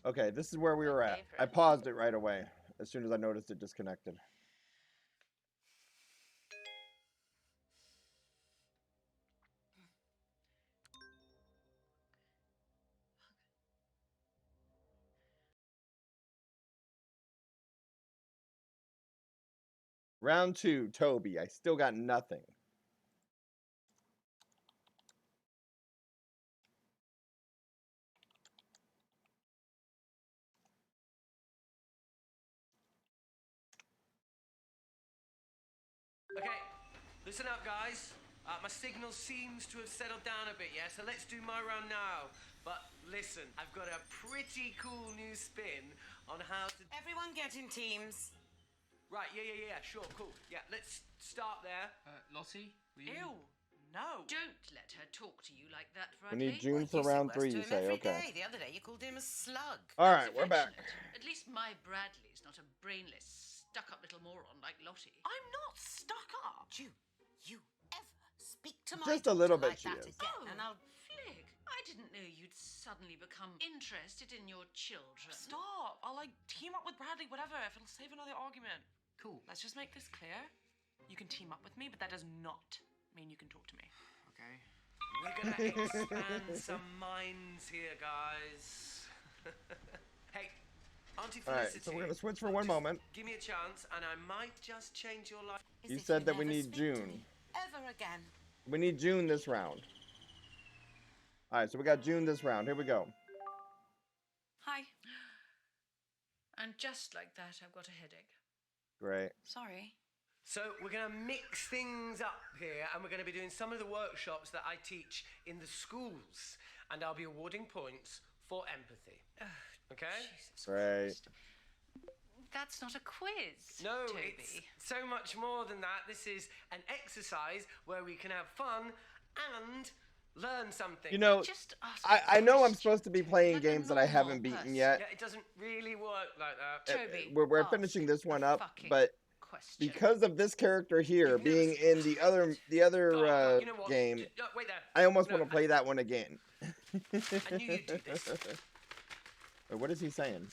Okay, this is where we were at. I favorite. paused it right away as soon as I noticed it disconnected. Round 2, Toby. I still got nothing. Okay, listen up, guys. My signal seems to have settled down a bit, yeah? So let's do my round now. But listen, I've got a pretty cool new spin on how to... Everyone get in teams. Right, yeah, sure, cool. Yeah, let's start there. Lottie, will you... Ew, no. Don't let her talk to you like that, We Bradley. need June for round 3, you say. Every Okay. day. The other day you called him a slug. All right, we're back. At least my Bradley's not a brainless, stuck-up little moron like Lottie. I'm not stuck up. You ever speak to my Just a little daughter bit like she that is. again, and I'll... Flig, I didn't know you'd suddenly become interested in your children. Stop! I'll team up with Bradley, whatever, if it'll save another argument. Cool. Let's just make this clear. You can team up with me, but that does not mean you can talk to me. Okay. We're gonna expand some minds here, guys. Hey, Auntie All right, Felicity. so we're going to switch for one moment. Give me a chance, and I might just change your life. You said that we need June. Ever again. We need June this round. All right, so we got June this round. Here we go. Hi. And just like that, I've got a headache. Great. Sorry. So we're going to mix things up here, and we're going to be doing some of the workshops that I teach in the schools, and I'll be awarding points for empathy. Okay? Jesus Great. Christ. That's not a quiz, No, Toby. it's so much more than that. This is an exercise where we can have fun and learn something. You know, Just ask I know I'm question, supposed to be Toby, playing like a games that I normal haven't beaten person. yet. Yeah, it doesn't really work like that. Toby, We're ask finishing this one a up, fucking but question. because of this character here You've never being in the other Oh, you know what? game, Wait there. I almost No, want to play that one again. I knew you'd do this. Wait, what is he saying?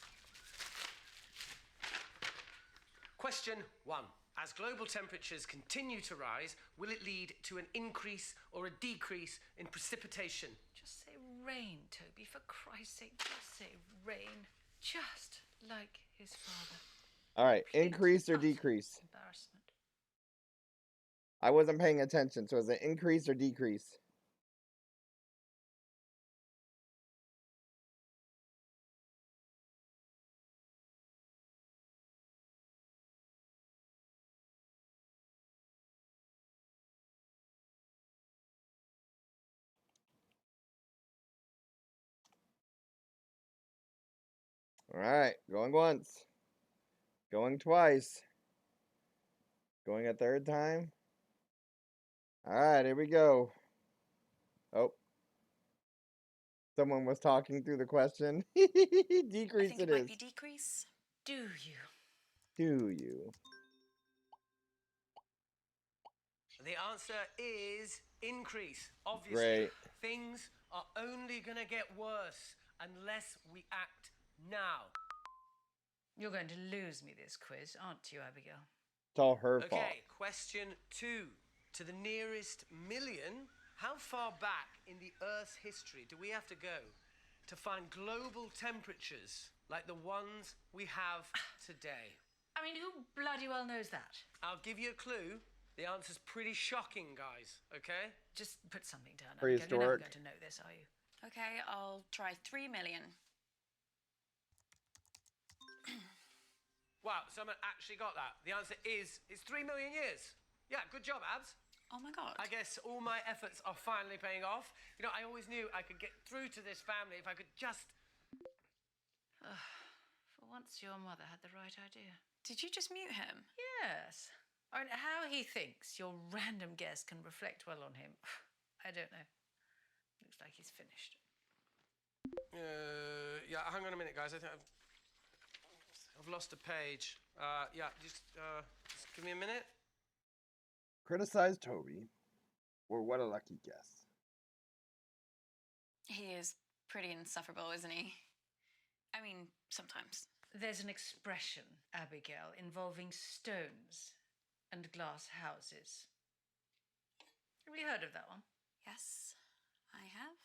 Question 1. As global temperatures continue to rise, will it lead to an increase or a decrease in precipitation? Just say rain, Toby, for Christ's sake. Just say rain. Just like his father. All right, Complete increase or utter decrease? Embarrassment. I wasn't paying attention, so is it increase or decrease? All right, going once. Going twice. Going a third time. All right, here we go. Oh. Someone was talking through the question. I Decrease think it it might is. be decrease. Do you? Do you? The answer is increase. Obviously, Great. things are only going to get worse unless we act now. You're going to lose me this quiz, aren't you, Abigail? It's all her fault. Okay, question 2. To the nearest million, how far back in the Earth's history do we have to go to find global temperatures like the ones we have today? I mean, who bloody well knows that? I'll give you a clue. The answer's pretty shocking, guys, okay? Just put something down. Abigail. You're never Prehistoric. going to know this, are you? Okay, I'll try 3 million. Wow, someone actually got that. The answer is 3 million years. Yeah, good job, Abs. Oh my god. I guess all my efforts are finally paying off. You know, I always knew I could get through to this family if I could just... For once, your mother had the right idea. Did you just mute him? Yes. I mean, how he thinks your random guess can reflect well on him, I don't know. Looks like he's finished. Yeah, hang on a minute, guys. I think I've lost a page. Yeah, just give me a minute. Criticize Toby. Or what a lucky guess. He is pretty insufferable, isn't he? I mean, sometimes. There's an expression, Abigail, involving stones and glass houses. Have you heard of that one? Yes, I have.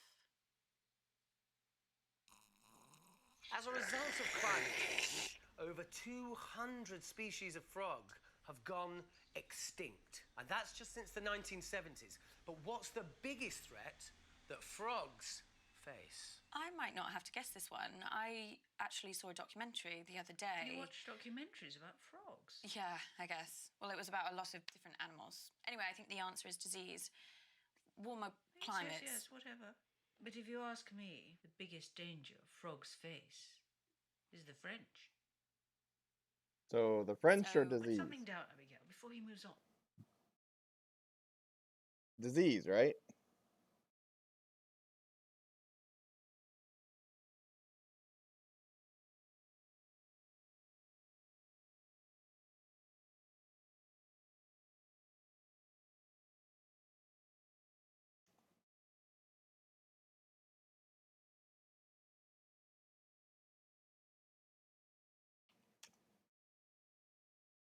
As a result of climate change, over 200 species of frog have gone extinct. And that's just since the 1970s. But what's the biggest threat that frogs face? I might not have to guess this one. I actually saw a documentary the other day. You watch documentaries about frogs? Yeah, I guess. Well, it was about a lot of different animals. Anyway, I think the answer is disease. Warmer climates. Yes, whatever. But if you ask me, the biggest danger frogs face is the French. So the French or So- Put disease? something down, Abigail, before he moves on. Disease, right?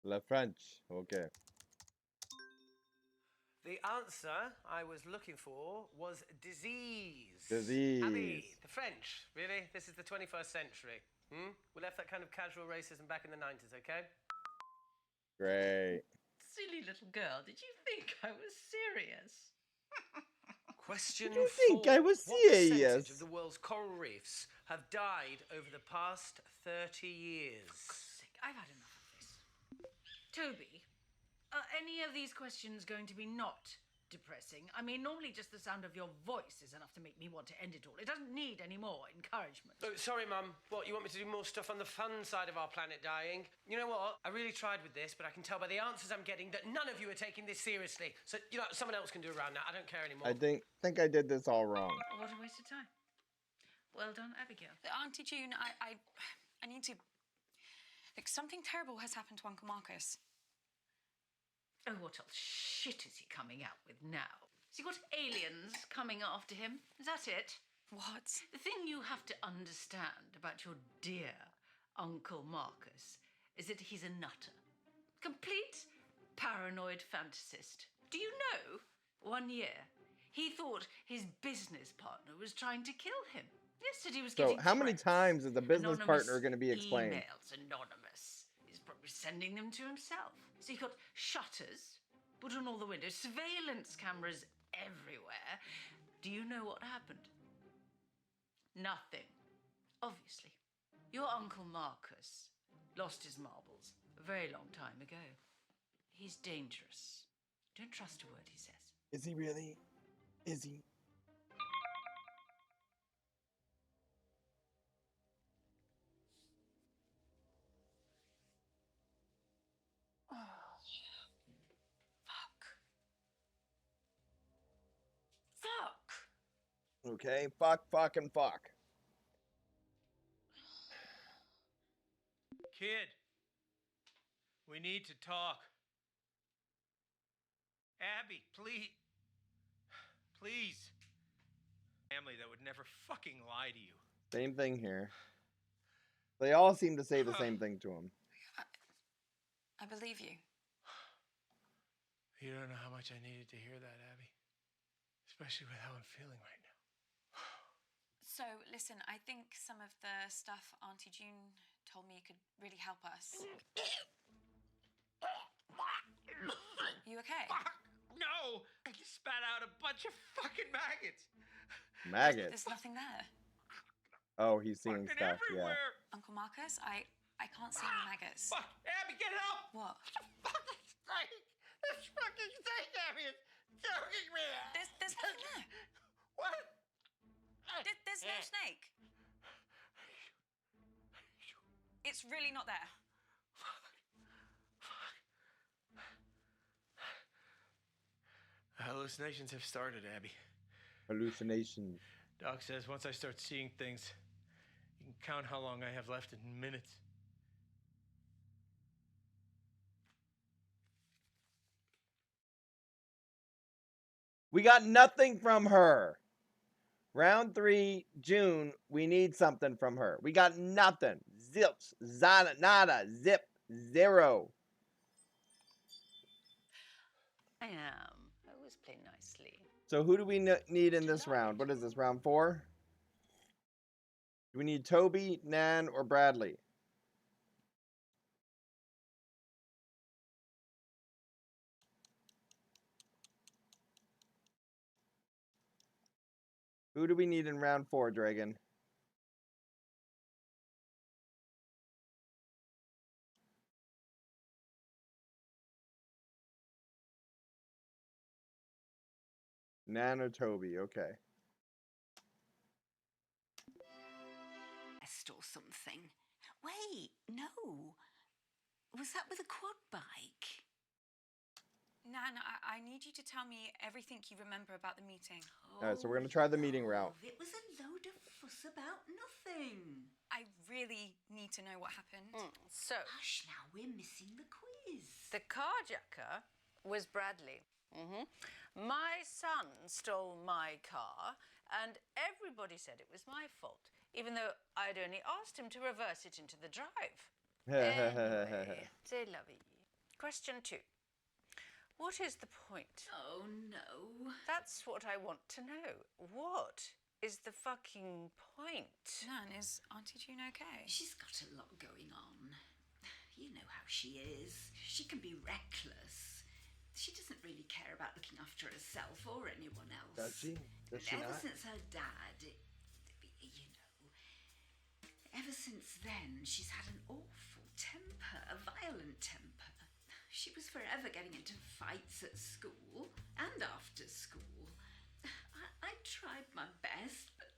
La French. Okay. The answer I was looking for was disease. Disease. Abby, the French. Really? This is the 21st century. We left that kind of casual racism back in the 90s, okay? Great. Silly little girl, did you think I was serious? Question Did you think I was What percentage serious? of the world's coral reefs have died over the past 30 years? Sick, I've had enough of this. Toby, are any of these questions going to be not depressing? I mean, normally just the sound of your voice is enough to make me want to end it all. It doesn't need any more encouragement. Oh, sorry, Mum. What, you want me to do more stuff on the fun side of our planet dying? You know what? I really tried with this, but I can tell by the answers I'm getting that none of you are taking this seriously. So, someone else can do around that. I don't care anymore. I think I did this all wrong. What a waste of time. Well done, Abigail. Auntie June, I need to... Look, something terrible has happened to Uncle Marcus. Oh, what else shit is he coming out with now? Has he got aliens coming after him? Is that it? What? The thing you have to understand about your dear Uncle Marcus is that he's a nutter. Complete paranoid fantasist. Do you know, 1 year, he thought his business partner was trying to kill him. Yes, said he was So getting how many threats. times is the business Anonymous partner going to be explained? Emails, anonymous. He's probably sending them to himself. So he got shutters put on all the windows, surveillance cameras everywhere. Do you know what happened? Nothing. Obviously. Your Uncle Marcus lost his marbles a very long time ago. He's dangerous. Don't trust a word he says. Is he really? Is he? Fuck. Okay. Fuck, fuck, and fuck. Kid, we need to talk. Abby, please. Please. Family that would never fucking lie to you. Same thing here. They all seem to say the same thing to him. I believe you. You don't know how much I needed to hear that, Abby. Especially with how I'm feeling right now. So, listen, I think some of the stuff Auntie June told me could really help us. You okay? No! I just spat out a bunch of fucking maggots. Maggots. There's nothing there. Oh, he's seeing Fucking stuff. Yeah. everywhere. Uncle Marcus, I can't see any maggots. Fuck! Abby, get help! What? Fucking snake! This fucking snake, Abby, is choking me! There's nothing there. What? There's no snake. It's really not there. Hallucinations have started, Abby. Hallucinations. Doc says once I start seeing things, you can count how long I have left in minutes. We got nothing from her. Round 3, June, we need something from her. We got nothing. Zips, zana, nada, zip, zero. I am. I always play nicely. So who do we need in this round? What is this, round 4? Do we need Toby, Nan, or Bradley? Who do we need in round 4, Dragon? Nan or Toby, okay. Or something. Wait, no. Was that with a quad bike? Nan, I need you to tell me everything you remember about the meeting. Alright, so we're gonna try the meeting route. It was a load of fuss about nothing. I really need to know what happened. So, Hush now, we're missing the quiz. the carjacker was Bradley. My son stole my car, and everybody said it was my fault, even though I'd only asked him to reverse it into the drive. Anyway, c'est la vie. Question 2. What is the point? Oh, no. That's what I want to know. What is the fucking point? Nan, is Auntie June okay? She's got a lot going on. You know how she is. She can be reckless. She doesn't really care about looking after herself or anyone else. Does she? Does she Ever not? since her dad, you know, ever since then, she's had an awful temper, a violent temper. She was forever getting into fights at school and after school. I tried my best, but...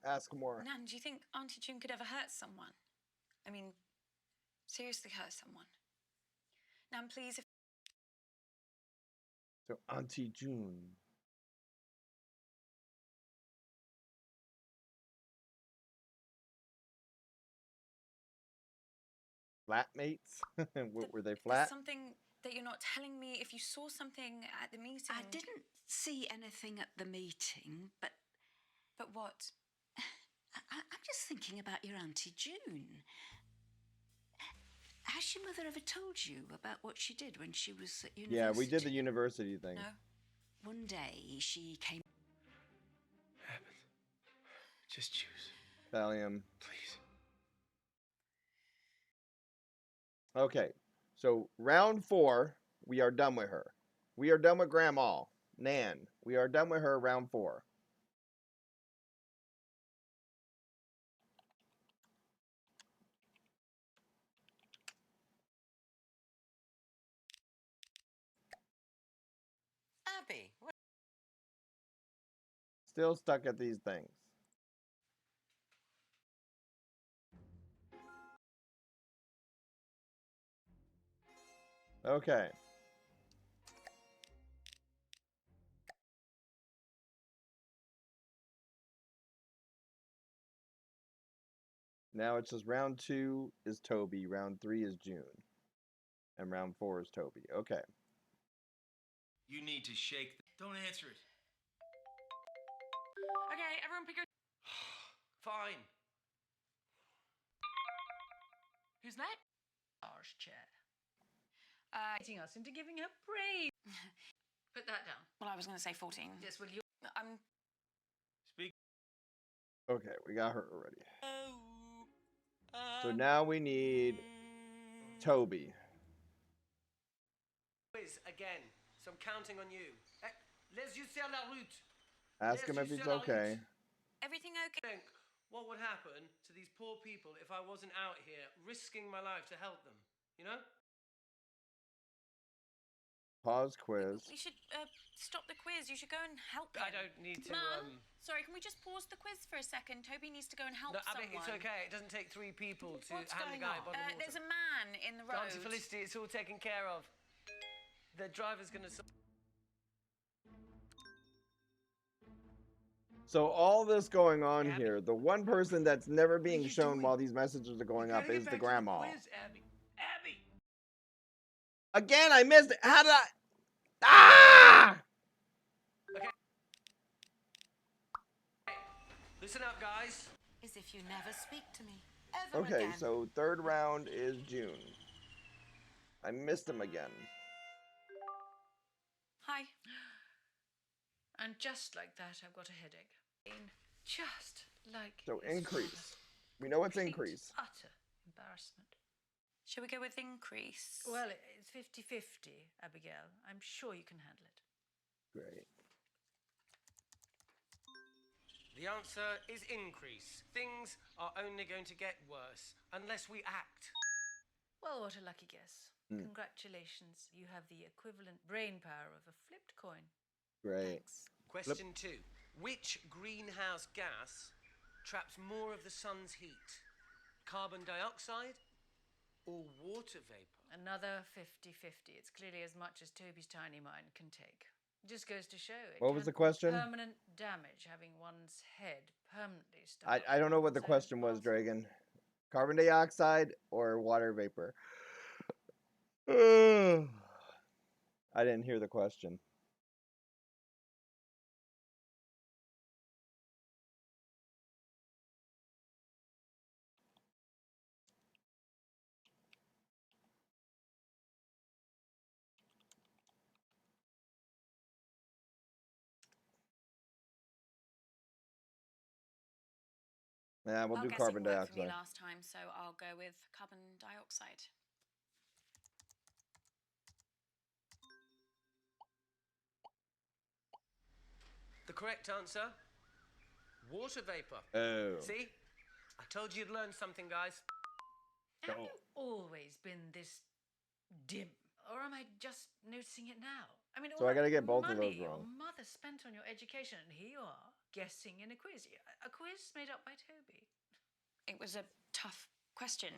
Ask more. Nan, do you think Auntie June could ever hurt someone? I mean, seriously hurt someone? Nan, please, if... So Auntie June. Flatmates? Were they flat? There's something that you're not telling me. If you saw something at the meeting... I didn't see anything at the meeting, but... But what? I'm just thinking about your Auntie June. Has your mother ever told you about what she did when she was at university? Yeah, we did the university thing. No? One day she came... Happened. Just choose, Valium. please. Okay, so round 4, we are done with her. We are done with Grandma. Nan, we are done with her round 4. Abby, Still stuck at these things. Okay. Now it says round 2 is Toby, round 3 is June, and round 4 is Toby. Okay. You need to shake. Don't answer it. Okay, everyone pick your... Fine. Who's that? massage chair. Getting us into giving her praise. Put that down. Well, I was going to say 14. Yes, will you? I'm... Speak. Okay, we got her already. So now we need Toby. Quiz again. So I'm counting on you. Les yeux sur la route. Ask him if he's okay. Everything okay? Think what would happen to these poor people if I wasn't out here risking my life to help them? You know? Pause quiz. We should stop the quiz. You should go and help him. I don't need to. Mum, sorry, can we just pause the quiz for a second? Toby needs to go and help No, Abby, someone. it's okay. It doesn't take 3 people to What's hand a going guy on? a bottle of water. There's a man in the road. Auntie Felicity, it's all taken care of. The driver's gonna. So all this going on Abby. here, the one person that's never being shown while these messages are going up is the grandma. Abby. Abby. Again, I missed it. How did I? Ah! Listen up, guys. As if you never speak to me. Ever Okay, again. so third round is June. I missed him again. Hi. And just like that, I've got a headache. Just like So his increase. father. We know it's Complete, increase. Utter embarrassment. Shall we go with increase? Well, it's 50-50, Abigail. I'm sure you can handle it. Great. The answer is increase. Things are only going to get worse unless we act. Well, what a lucky guess. Hmm. Congratulations. You have the equivalent brain power of a flipped coin. Great. Thanks. Question 2. Which greenhouse gas traps more of the sun's heat? Carbon dioxide or water vapor? Another 50-50. It's clearly as much as Toby's tiny mind can take. Just goes to show it. What was the can cause question? Permanent damage, having one's head permanently stuck. I don't know what the question was, Dragon. Carbon dioxide or water vapor? I didn't hear the question. Yeah, we'll do guessing carbon worked for me dioxide. last time, so I'll go with carbon dioxide. The correct answer? Water vapor. Oh. See? I told you you'd learn something, guys. Have you always been this dim? Or am I just noticing it now? I mean, So all I gotta that get both of those money wrong. your mother spent on your education, and here you are, guessing in a quiz. A quiz made up by Toby. It was a tough question.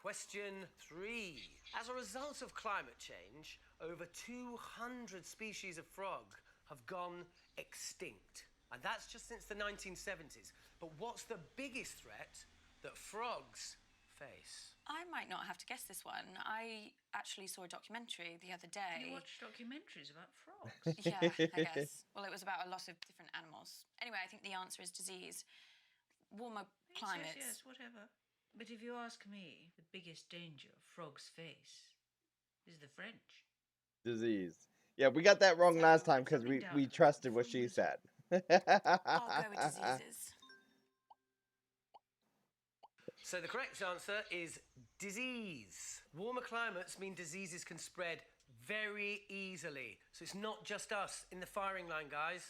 Question 3. As a result of climate change, over 200 species of frog have gone extinct. And that's just since the 1970s. But what's the biggest threat that frogs face? I might not have to guess this one. I actually saw a documentary the other day. You watch documentaries about frogs. Yeah, I guess. Well, it was about a lot of different animals. Anyway, I think the answer is disease. Warmer climates. Yes, whatever. But if you ask me, the biggest danger frogs face is the French. Disease. Yeah, we got that wrong last time because we trusted what she said. I'll go with diseases. So the correct answer is disease. Warmer climates mean diseases can spread very easily. So it's not just us in the firing line, guys.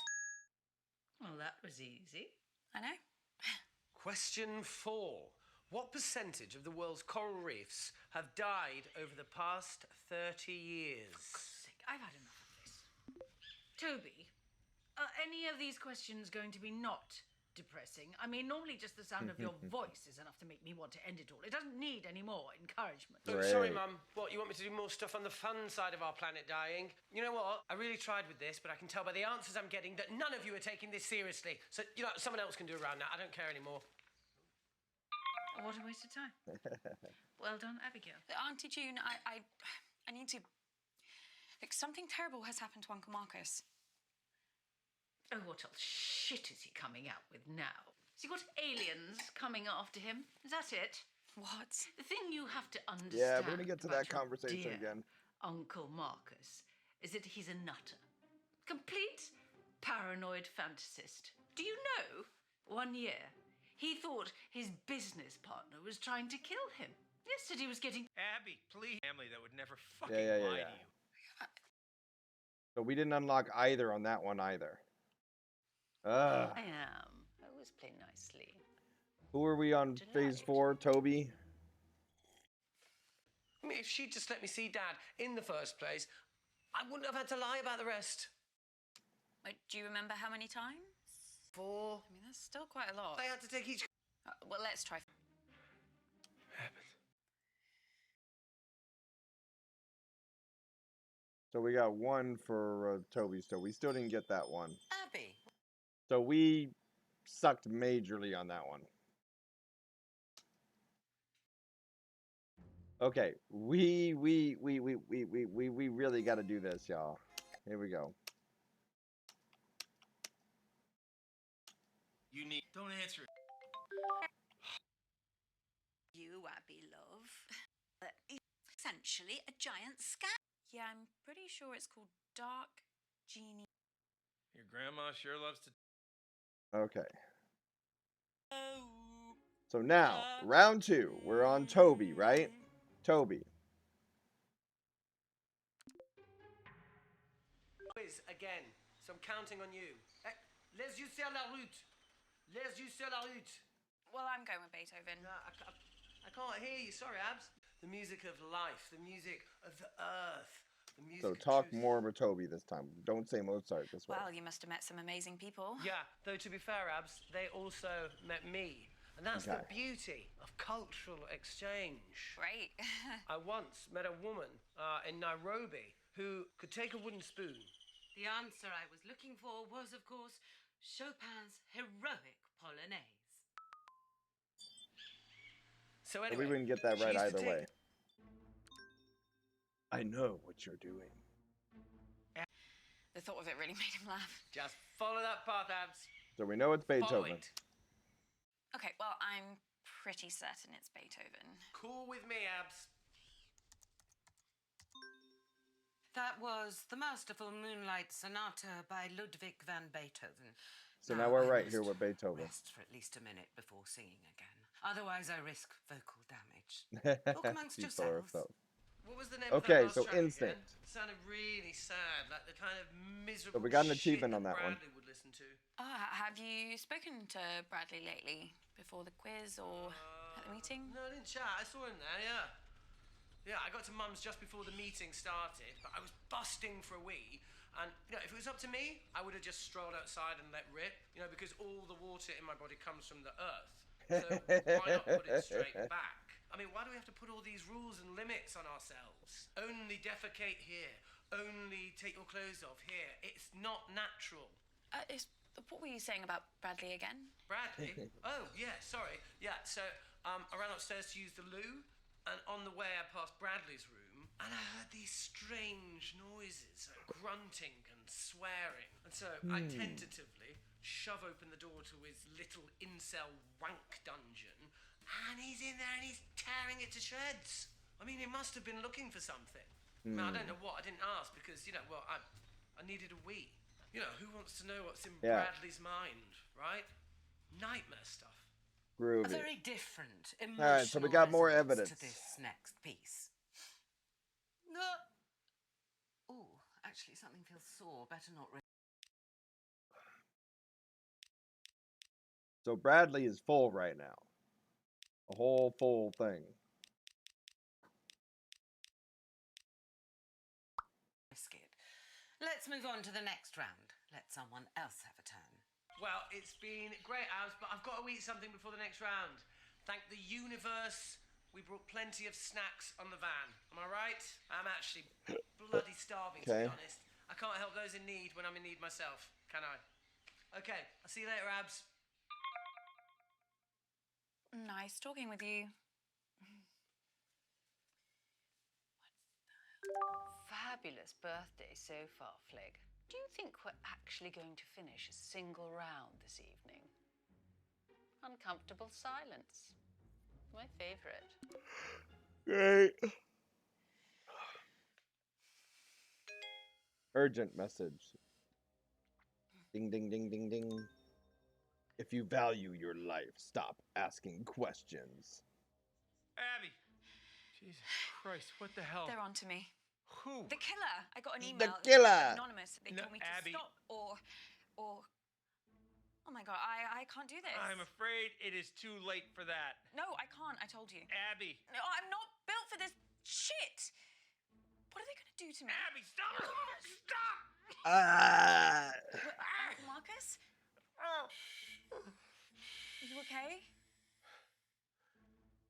Well, that was easy. I know. Question 4. What percentage of the world's coral reefs have died over the past 30 years? For God's sake, I've had enough of this. Toby, are any of these questions going to be not depressing? I mean, normally just the sound of your voice is enough to make me want to end it all. It doesn't need any more encouragement. Oh, sorry, Mum. What, you want me to do more stuff on the fun side of our planet dying? You know what? I really tried with this, but I can tell by the answers I'm getting that none of you are taking this seriously. So, someone else can do around that. I don't care anymore. What a waste of time. Well done, Abigail. Auntie June, I need to... Look, something terrible has happened to Uncle Marcus. Oh, what else shit is he coming out with now? Has he got aliens coming after him? Is that it? What? The thing you have to understand. Yeah, we're gonna get to about that your conversation dear again. Uncle Marcus is that he's a nutter. Complete paranoid fantasist. Do you know? 1 year, he thought his business partner was trying to kill him. Yesterday he was getting... Abby, please. Family that would never fucking Yeah. lie to you. So we didn't unlock either on that one either. Ugh. I am. I always play nicely. Who are we on phase 4, Toby? I mean, if she'd just let me see Dad in the first place, I wouldn't have had to lie about the rest. Wait, do you remember how many times? 4. I mean, that's still quite a lot. I had to take each... Well, let's try. So we got 1 for Toby still. We still didn't get that one. Abby. So we sucked majorly on that one. Okay, we really got to do this, y'all. here we go. You need. Don't answer it. You, Abby, love. It's essentially a giant scam. Yeah, I'm pretty sure it's called Dark Genie. Your grandma sure loves to. Okay. So now, round 2. We're on Toby, right? Toby. Quiz again. So I'm counting on you. Les yeux sur la route. Les yeux sur la route. Well, I'm going with Beethoven. I can't hear you. Sorry, Abs. The music of life. The music of the earth. The music So of talk truth. more with Toby this time. Don't say Mozart this way. Well, you must have met some amazing people. Yeah, though to be fair, Abs, they also met me. And that's the Okay. beauty of cultural exchange. Right. I once met a woman in Nairobi who could take a wooden spoon. The answer I was looking for was, of course, Chopin's heroic Polonaise. So But anyway, we wouldn't get that she right used to either take- way. I know what you're doing. The thought of it really made him laugh. Just follow that path, Abs. So we know it's Follow Beethoven. it. Okay, well, I'm pretty certain it's Beethoven. Cool with me, Abs. That was the masterful Moonlight Sonata by Ludwig van Beethoven. So now we're right here must with Beethoven. Rest for at least a minute before singing again. Otherwise, I risk vocal damage. Talk amongst She's full of yourselves. herself. What was the name Okay, of that last so track again? Instinct. It sounded really sad, like the kind of miserable So we got an shit achievement on that one. Bradley would listen to. Have you spoken to Bradley lately? Before the quiz or at the meeting? No, I didn't chat. I saw him there, yeah. Yeah, I got to Mum's just before the meeting started, but I was busting for a wee. And, you know, if it was up to me, I would have just strolled outside and let rip, you know, because all the water in my body comes from the earth. So why not put it straight back? I mean, why do we have to put all these rules and limits on ourselves? Only defecate here. Only take your clothes off here. It's not natural. What were you saying about Bradley again? Bradley? Oh, yeah, sorry. Yeah, so I ran upstairs to use the loo, and on the way I passed Bradley's room, and I heard these strange noises, like grunting and swearing. And so I tentatively shove open the door to his little incel wank dungeon, and he's in there and he's tearing it to shreds. I mean, he must have been looking for something. I mean, I don't know what. I didn't ask because, you know, well, I needed a wee. You know, who wants to know what's in Yeah. Bradley's mind, right? Nightmare stuff. A Groovy. very different emotional Alright, so we got more resonance evidence. to this next piece. Oh, actually, something feels sore. Better not. So Bradley is full right now. A whole full thing. Risk it. Let's move on to the next round. Let someone else have a turn. Well, it's been great, Abs, but I've got to eat something before the next round. Thank the universe, we brought plenty of snacks on the van. Am I right? I'm actually bloody starving, to Okay. be honest. I can't help those in need when I'm in need myself, can I? Okay, I'll see you later, Abs. Nice talking with you. Fabulous birthday so far, Flig. Do you think we're actually going to finish a single round this evening? Uncomfortable silence. My favorite. Great. Urgent message. Ding, ding, ding, ding, ding. If you value your life, stop asking questions. Abby! Jesus Christ, what the hell? They're on to me. Who? The killer. I got an The email. killer! Anonymous. They No, told me to Abby. stop or. Oh my god, I can't do this. I'm afraid it is too late for that. No, I can't. I told you. Abby! No, I'm not built for this shit. What are they gonna do to me? Abby, stop! Stop! Ah! Marcus? Are you okay?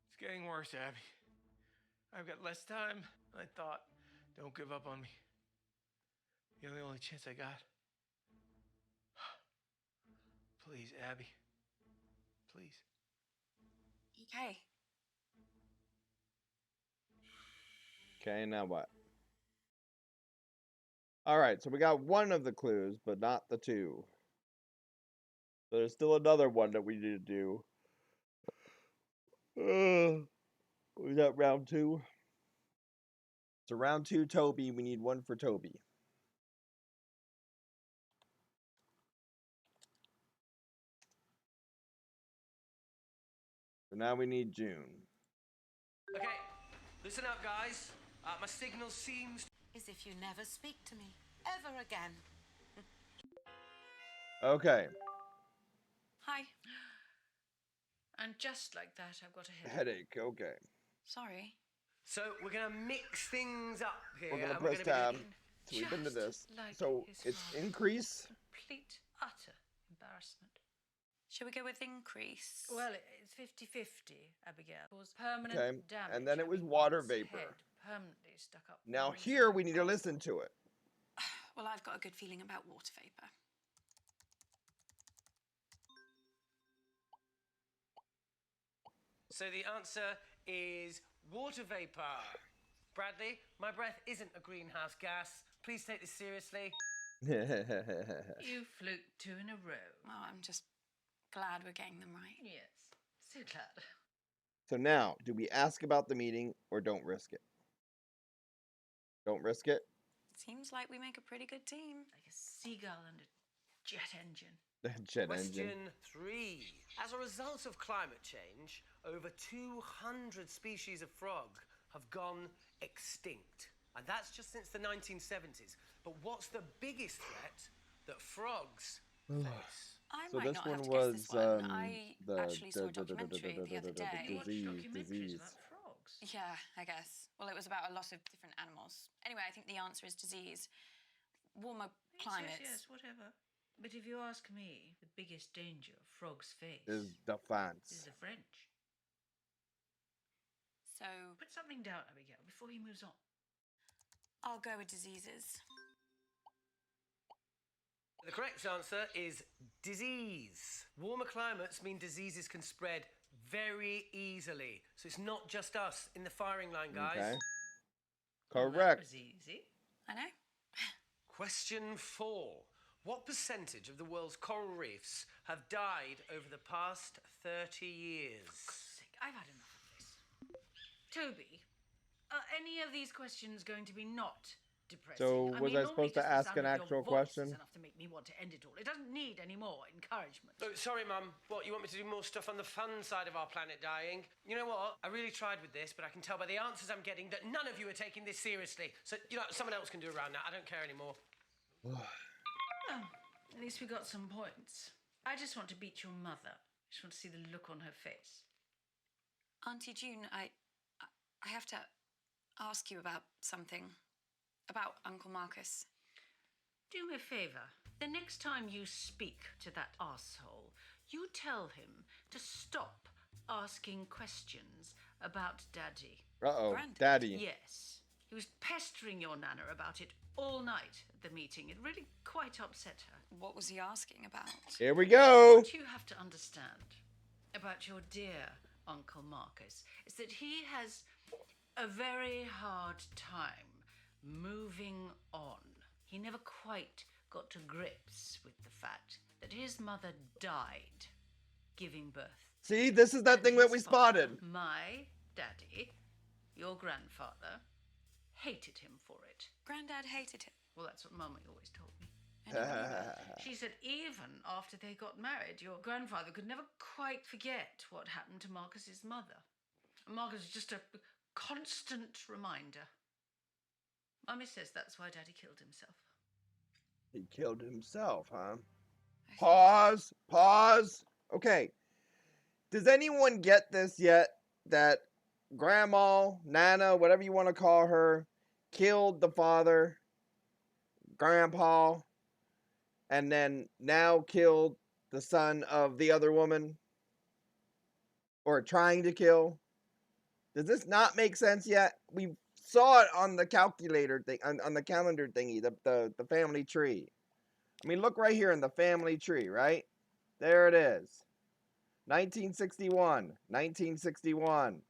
It's getting worse, Abby. I've got less time than I thought. Don't give up on me. You're the only chance I got. Please, Abby. Please. Okay. Okay, now what? All right, so we got one of the clues, but not the two. So there's still another one that we need to do. We got round 2. So round 2, Toby. We need one for Toby. So now we need June. Okay, listen up, guys. My signal seems... As if you never speak to me ever again. Okay. Hi. And just like that, I've got a headache. Headache. Okay. Sorry. So we're going to mix things up here. We're gonna and press we're gonna tab. be Sweep into Just this. like So his it's father. increase. Complete, utter embarrassment. Shall we go with increase? Well, it's 50-50, Abigail. Cause permanent Okay, damage. and then it was having water one's vapor. head permanently stuck up. Now one's here head. we need to listen to it. Well, I've got a good feeling about water vapor. So the answer is water vapor. Bradley, my breath isn't a greenhouse gas. Please take this seriously. You fluked 2 in a row. Oh, I'm just glad we're getting them right. Yes, so glad. So now, do we ask about the meeting or don't risk it? Don't risk it? Seems like we make a pretty good team. Like a seagull and a jet engine. Jet Question engine. 3. As a result of climate change, over 200 species of frog have gone extinct. And that's just since the 1970s. But what's the biggest threat that frogs face? I So might this not one have to guess was this one. I the actually saw a documentary the other day. Watch disease. documentaries about frogs. Yeah, I guess. Well, it was about a lot of different animals. Anyway, I think the answer is disease. Warmer climates. Yes, whatever. But if you ask me, the biggest danger frogs face Is is defense. the French. So Put something down, Abigail, before he moves on. I'll go with diseases. The correct answer is disease. Warmer climates mean diseases can spread very easily. So it's not just us in the firing line, guys. Okay. Well, that Correct. was easy. I know. Question 4. What percentage of the world's coral reefs have died over the past 30 years? God's sake, I've had enough of this. Toby, are any of these questions going to be not depressing? So was I normally supposed to just the ask sound an of your actual voice question? is enough to make me want to end it all. It doesn't need any more encouragement. Oh, sorry, Mum. What, you want me to do more stuff on the fun side of our planet dying? You know what? I really tried with this, but I can tell by the answers I'm getting that none of you are taking this seriously. So, someone else can do around that. I don't care anymore. Oh, at least we got some points. I just want to beat your mother. I just want to see the look on her face. Auntie June, I have to ask you about something. About Uncle Marcus. Do me a favour. The next time you speak to that asshole, you tell him to stop asking questions about Daddy. Uh-oh. Granddad. Daddy. Yes. He was pestering your Nana about it all night at the meeting. It really quite upset her. What was he asking about? Here we go. What you have to understand about your dear Uncle Marcus is that he has a very hard time moving on. He never quite got to grips with the fact that his mother died giving birth. See, this is that And thing that his we father, spotted. My daddy, your grandfather, hated him for it. Granddad hated him. Well, that's what Mummy always told me. I never knew that. She said even after they got married, your grandfather could never quite forget what happened to Marcus's mother. Marcus was just a constant reminder. Mummy says that's why Daddy killed himself. He killed himself, huh? I see. Pause. Pause. Okay. Does anyone get this yet? That Grandma, Nana, whatever you want to call her, killed the father, Grandpa, and then now killed the son of the other woman? Or trying to kill? Does this not make sense yet? We saw it on the calculator thing, on the calendar thingy, the family tree. I mean, look right here in the family tree, right? There it is. 1961, 1961.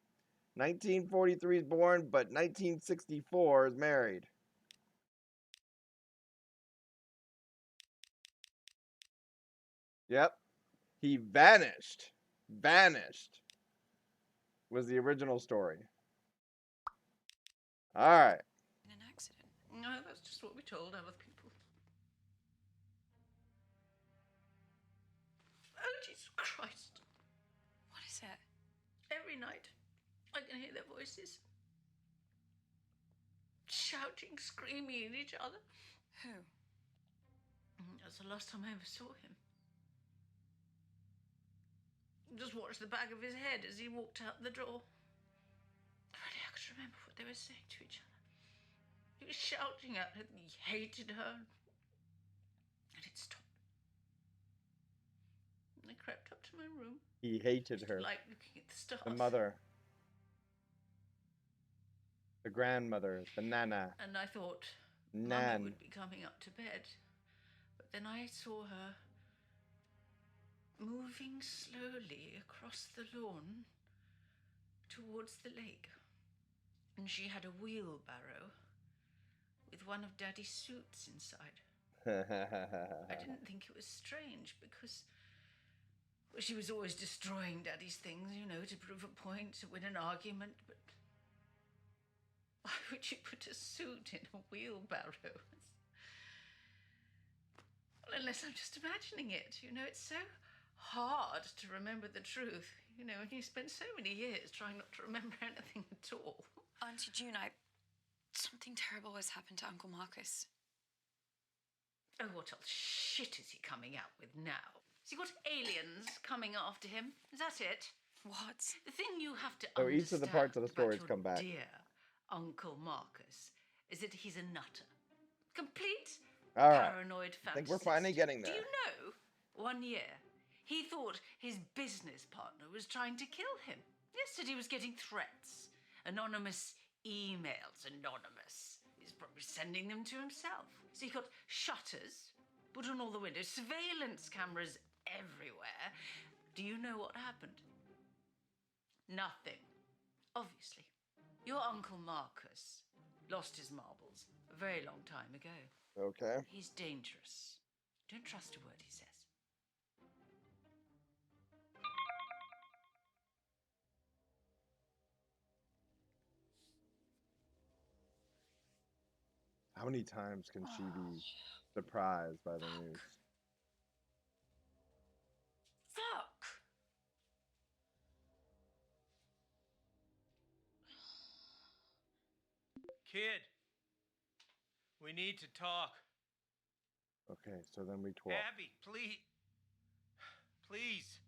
1943 is born, but 1964 is married. Yep. He vanished. Vanished was the original story. All right. In an accident. No, that's just what we told other people. Oh, Jesus Christ. What is it? Every night, I can hear their voices. Shouting, screaming at each other. Who? That's the last time I ever saw him. Just watched the back of his head as he walked out the door. Only I could remember what they were saying to each other. He was shouting at her that he hated her. And it stopped. And I crept up to my room. He hated her. Like looking at the stars. The mother. The grandmother. The nana. And I thought Nan. Mummy would be coming up to bed. But then I saw her moving slowly across the lawn towards the lake. And she had a wheelbarrow with one of Daddy's suits inside. I didn't think it was strange because she was always destroying Daddy's things, you know, to prove a point, to win an argument, but why would you put a suit in a wheelbarrow? Well, unless I'm just imagining it, you know, it's so hard to remember the truth, you know, and you spend so many years trying not to remember anything at all. Auntie June, something terrible has happened to Uncle Marcus. Oh, what else shit is he coming out with now? Has he got aliens coming after him? Is that it? What? The thing you have to So each of the parts of the stories about come back. your dear Uncle Marcus is that he's a nutter. Complete All right. paranoid fantasist. I think we're finally getting there. Do you know, 1 year, he thought his business partner was trying to kill him. Yes, said he was getting threats. Anonymous emails. Anonymous. He's probably sending them to himself. So he got shutters put on all the windows, surveillance cameras everywhere. Do you know what happened? Nothing. Obviously. Your Uncle Marcus lost his marbles a very long time ago. Okay. He's dangerous. Don't trust a word he says. How many times can she be surprised by the news? Fuck! Kid, we need to talk. Okay, so then we talk. Abby, please. Please.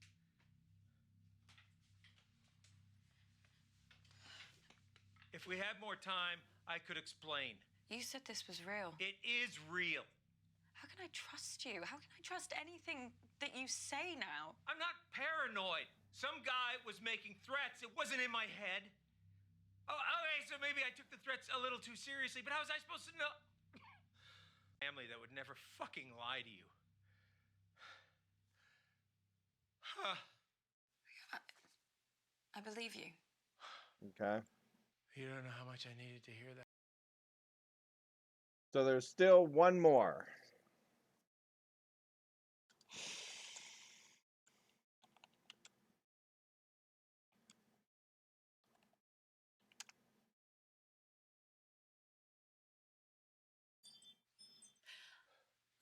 If we had more time, I could explain. You said this was real. It is real. How can I trust you? How can I trust anything that you say now? I'm not paranoid. Some guy was making threats. It wasn't in my head. Oh, okay, so maybe I took the threats a little too seriously, but how was I supposed to know? Family that would never fucking lie to you. I believe you. Okay. You don't know how much I needed to hear that. So there's still one more.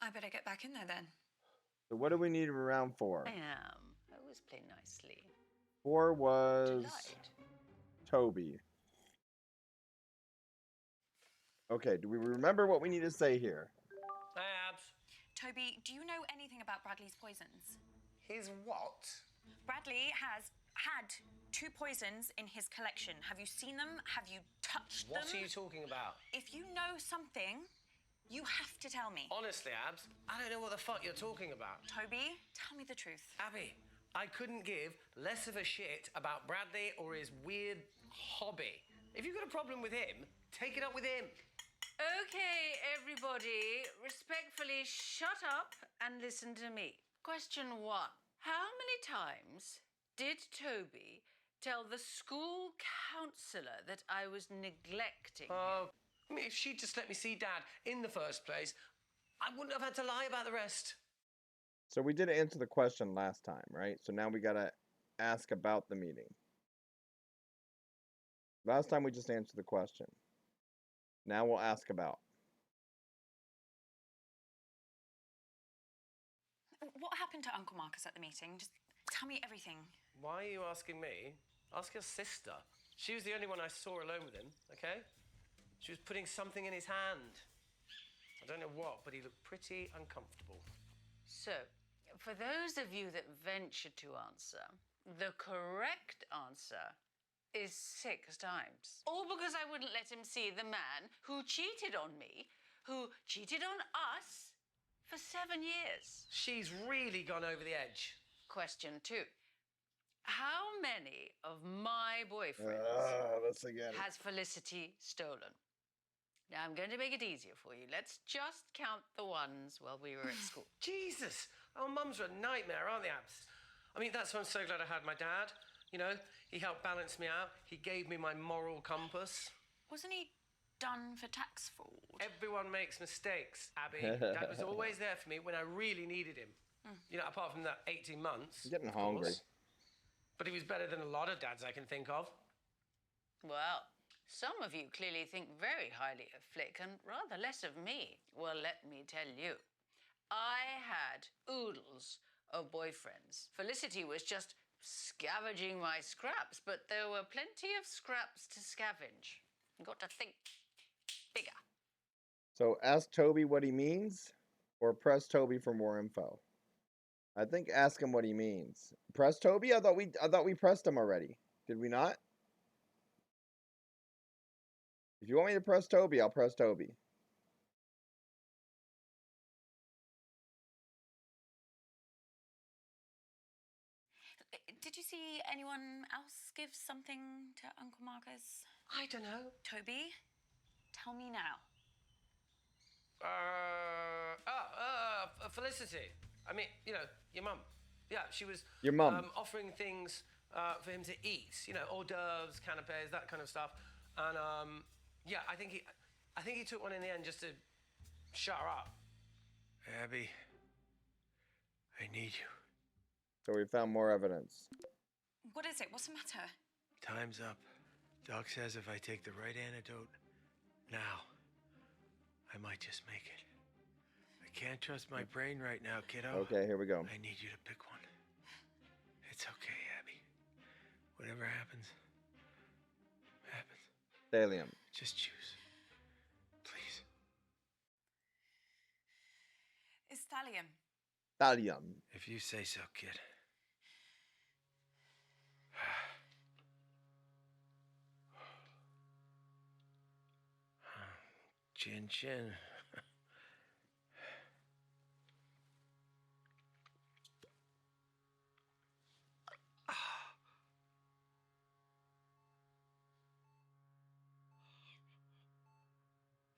I better get back in there then. So what do we need in round 4? I am. I always play nicely. 4 was Delight. Toby. Okay, do we remember what we need to say here? Abs. Toby, do you know anything about Bradley's poisons? His what? Bradley has had 2 poisons in his collection. Have you seen them? Have you touched them? What are you talking about? If you know something, you have to tell me. Honestly, Abs, I don't know what the fuck you're talking about. Toby, tell me the truth. Abby, I couldn't give less of a shit about Bradley or his weird hobby. If you've got a problem with him, take it up with him. Okay, everybody, respectfully shut up and listen to me. Question 1. How many times did Toby tell the school counsellor that I was neglecting him? Oh, I mean, if she'd just let me see Dad in the first place, I wouldn't have had to lie about the rest. So we did answer the question last time, right? So now we gotta ask about the meeting. Last time we just answered the question. Now we'll ask about. What happened to Uncle Marcus at the meeting? Just tell me everything. Why are you asking me? Ask your sister. She was the only one I saw alone with him, okay? She was putting something in his hand. I don't know what, but he looked pretty uncomfortable. So, for those of you that venture to answer, the correct answer is 6 times. All because I wouldn't let him see the man who cheated on me, who cheated on us for 7 years. She's really gone over the edge. Question 2. How many of my boyfriends Let's again. has Felicity stolen? Now, I'm going to make it easier for you. Let's just count the ones while we were at school. Jesus, our mums are a nightmare, aren't they, Abs? I mean, that's why I'm so glad I had my dad. You know, he helped balance me out. He gave me my moral compass. Wasn't he done for tax fraud? Everyone makes mistakes, Abby. Dad was always there for me when I really needed him. You know, apart from that 18 months. I'm getting of hungry. course. But he was better than a lot of dads I can think of. Well, some of you clearly think very highly of Flick and rather less of me. Well, let me tell you, I had oodles of boyfriends. Felicity was just scavenging my scraps, but there were plenty of scraps to scavenge. You got to think bigger. So ask Toby what he means, or press Toby for more info. I think ask him what he means. Press Toby? I thought we pressed him already. Did we not? If you want me to press Toby, I'll press Toby. Did you see anyone else give something to Uncle Marcus? I don't know. Toby, tell me now. Felicity. I mean, you know, your mum. Yeah, she was Your mum. offering things for him to eat. You know, hors d'oeuvres, canapes, that kind of stuff. And yeah, I think he took one in the end just to shut her up. Abby, I need you. So we found more evidence. What is it? What's the matter? Time's up. Doc says if I take the right antidote now, I might just make it. I can't trust my brain right now, kiddo. Okay, here we go. I need you to pick one. It's okay, Abby. Whatever happens, happens. Thallium. Just choose. Please. It's thallium. Thallium. If you say so, kid. Chin chin.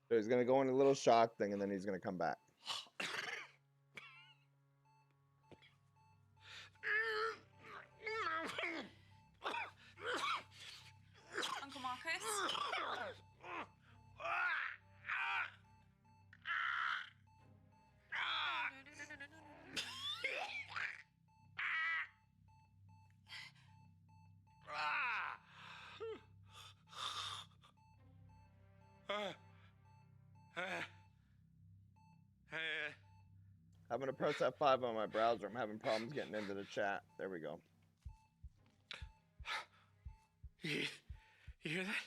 So he's gonna go in a little shock thing, and then he's gonna come back. Uncle Marcus? I'm gonna press F5 on my browser. I'm having problems getting into the chat. There we go. You hear that?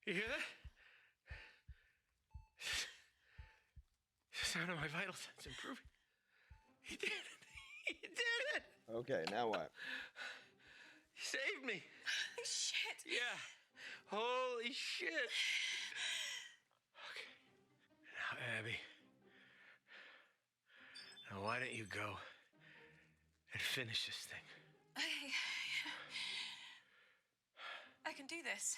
You hear that? The sound of my vital signs improving. He did it. He did it. Okay, now what? He saved me. Holy shit. Yeah. Holy shit. Okay. Now, Abby. Now, why don't you go and finish this thing? I can do this.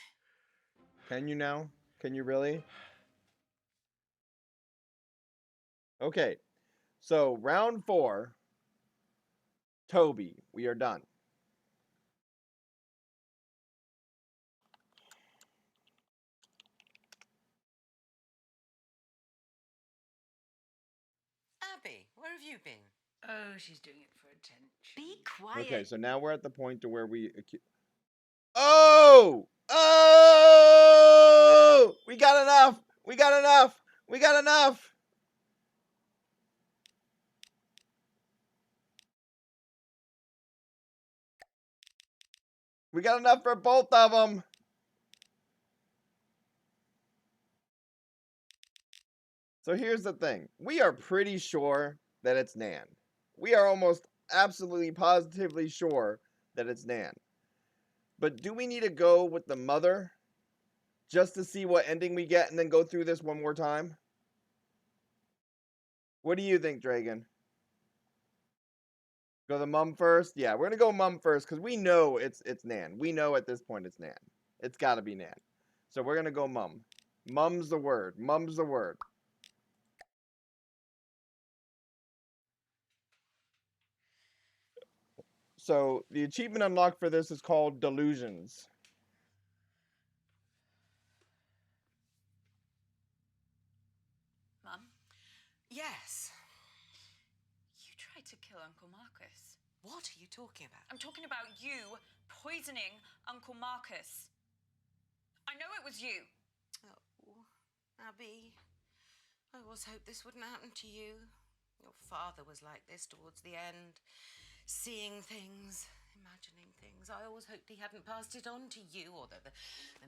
Can you now? Can you really? Okay. So, round 4. Toby, we are done. Abby, where have you been? Oh, she's doing it for attention. Be quiet. Okay, so now we're at the point to where we Oh! Oh! We got enough! We got enough! We got enough! We got enough for both of them. So here's the thing. We are pretty sure that it's Nan. We are almost absolutely positively sure that it's Nan. But do we need to go with the mother just to see what ending we get and then go through this one more time? What do you think, Dragon? Go the mum first? Yeah, we're gonna go mum first because we know it's Nan. We know at this point it's Nan. It's gotta be Nan. So we're gonna go mum. Mum's the word. Mum's the word. So the achievement unlocked for this is called Delusions. Mum, Yes. you tried to kill Uncle Marcus. What are you talking about? I'm talking about you poisoning Uncle Marcus. I know it was you. Oh, Abby, I always hoped this wouldn't happen to you. Your father was like this towards the end. Seeing things, imagining things. I always hoped he hadn't passed it on to you, or that the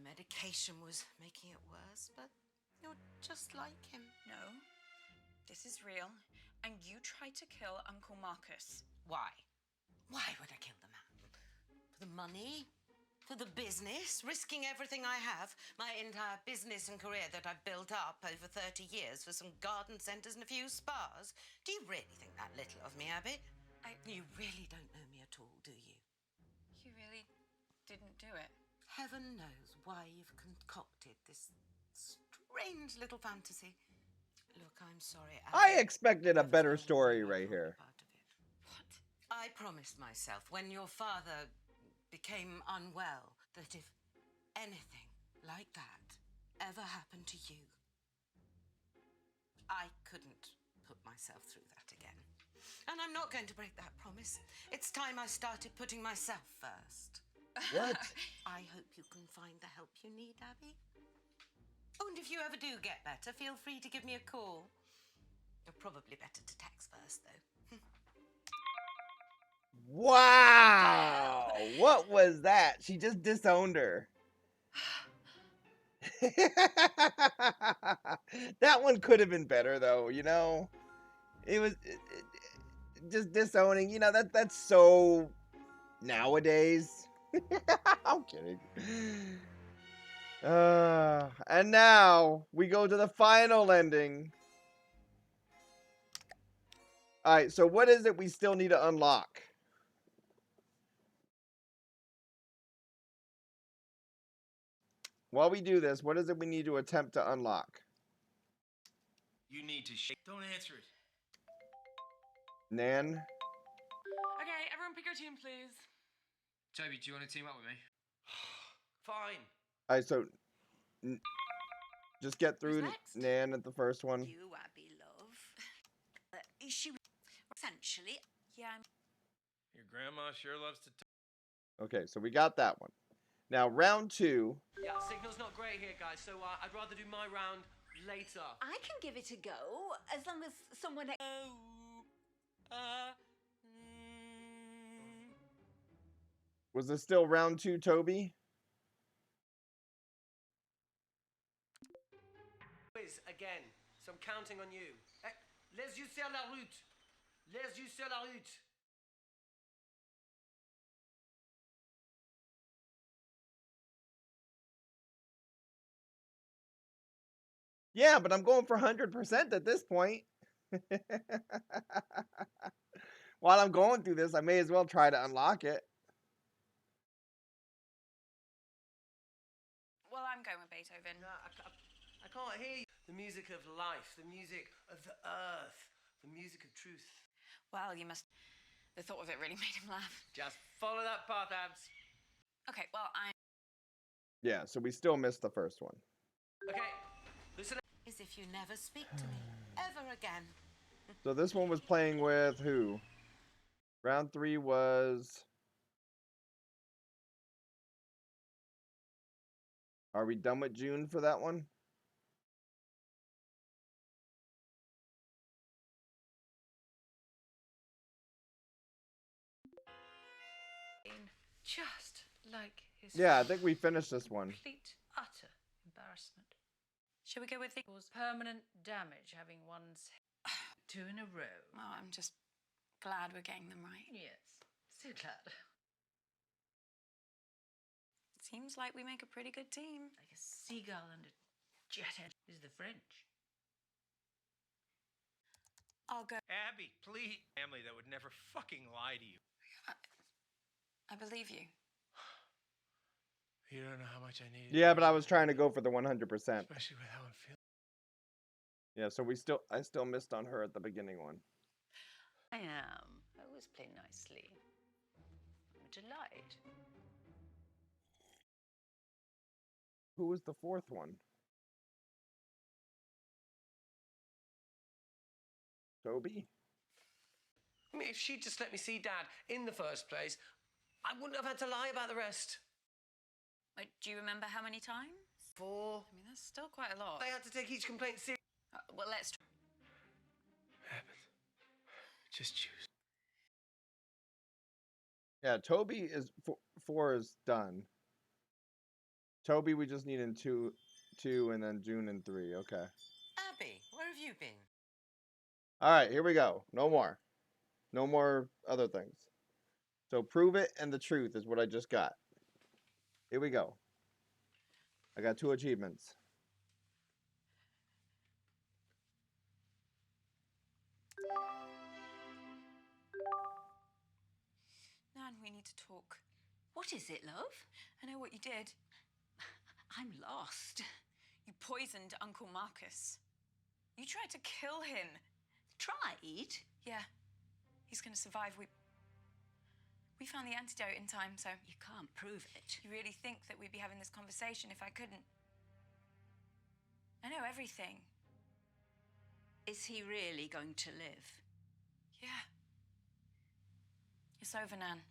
medication was making it worse. But you're just like him. No, this is real. And you tried to kill Uncle Marcus. Why? Why would I kill the man? For the money? For the business? Risking everything I have? My entire business and career that I've built up over 30 years for some garden centres and a few spas? Do you really think that little of me, Abby? You really don't know me at all, do you? You really didn't do it. Heaven knows why you've concocted this strange little fantasy. Look, I'm sorry, Abby. I expected a I've better thrown story away right here. part of it. What? I promised myself when your father became unwell that if anything like that ever happened to you, I couldn't put myself through that again. And I'm not going to break that promise. It's time I started putting myself first. What? I hope you can find the help you need, Abby. Oh, and if you ever do get better, feel free to give me a call. You're probably better to text first, though. Wow! What was that? She just disowned her. That one could have been better, though, you know? It was just disowning, you know, that's so nowadays. I'm kidding. And now we go to the final ending. Alright, so what is it we still need to unlock? While we do this, what is it we need to attempt to unlock? You need to Don't answer it. Nan? Okay, everyone pick your team, please. Toby, do you want to team up with me? Fine. Alright, so just get through Who's next? Nan at the first one. You, Abby, love. She essentially. Yeah, Your grandma sure loves to talk. Okay, so we got that one. Now, round 2. Yeah, signal's not great here, guys, so I'd rather do my round later. I can give it a go as long as someone. Was this still round 2, Toby? Quiz again, so I'm counting on you. Les yeux sur la route. Les yeux sur la route. Yeah, but I'm going for 100% at this point. While I'm going through this, I may as well try to unlock it. well, I'm going with Beethoven. No, I can't hear you. The music of life, the music of the earth, the music of truth. Well, you must. The thought of it really made him laugh. Just follow that path, Abs. Okay, well, I'm. Yeah, so we still missed the first one. Okay, listen. As if you never speak to me ever again. So this one was playing with who? Round 3 was... Are we done with June for that one? Just like his Yeah, I think we finished this one. complete, utter embarrassment. Shall we go with the... Cause permanent damage having one's 2 in a row. Oh, I'm just glad we're getting them right. Yes, so glad. Seems like we make a pretty good team. Like a seagull and a jet engine is the French. I'll go. Abby, please. Family that would never fucking lie to you. I believe you. You don't know how much I need. Yeah, but I was trying to go for the 100%. Especially with how I'm feeling. Yeah, so I still missed on her at the beginning one. I am. I always play nicely. I'm a delight. Who was the 4th one? Toby? I mean, if she'd just let me see Dad in the first place, I wouldn't have had to lie about the rest. Wait, do you remember how many times? 4. I mean, that's still quite a lot. I had to take each complaint seriously. Well, let's... Happens. Just choose. Yeah, Toby is 4 is done. Toby, we just need in 2, and then June in 3. Okay. Abby, where have you been? All right, here we go. No more. No more other things. So prove it and the truth is what I just got. Here we go. I got 2 achievements. Nan, we need to talk. What is it, love? I know what you did. I'm lost. You poisoned Uncle Marcus. You tried to kill him. Tried? Yeah. He's gonna survive. We found the antidote in time, so... You can't prove it. You really think that we'd be having this conversation if I couldn't? I know everything. Is he really going to live? Yeah. It's over, Nan.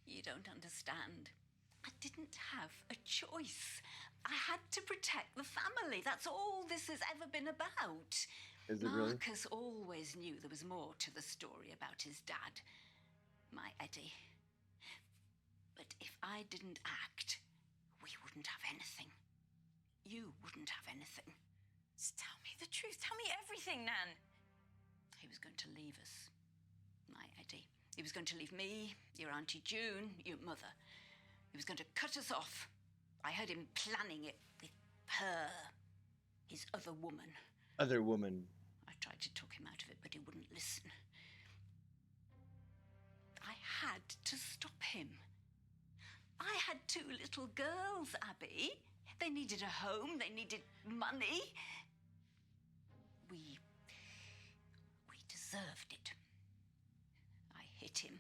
You don't understand. I didn't have a choice. I had to protect the family. That's all this has ever been about. Is it really? Marcus always knew there was more to the story about his dad, my Eddie. But if I didn't act, we wouldn't have anything. You wouldn't have anything. Just tell me the truth. Tell me everything, Nan. He was going to leave us, my Eddie. He was going to leave me, your Auntie June, your mother. He was going to cut us off. I heard him planning it with her, his other woman. Other woman. I tried to talk him out of it, but he wouldn't listen. I had to stop him. I had 2 little girls, Abby. They needed a home, they needed money. We deserved it. I hit him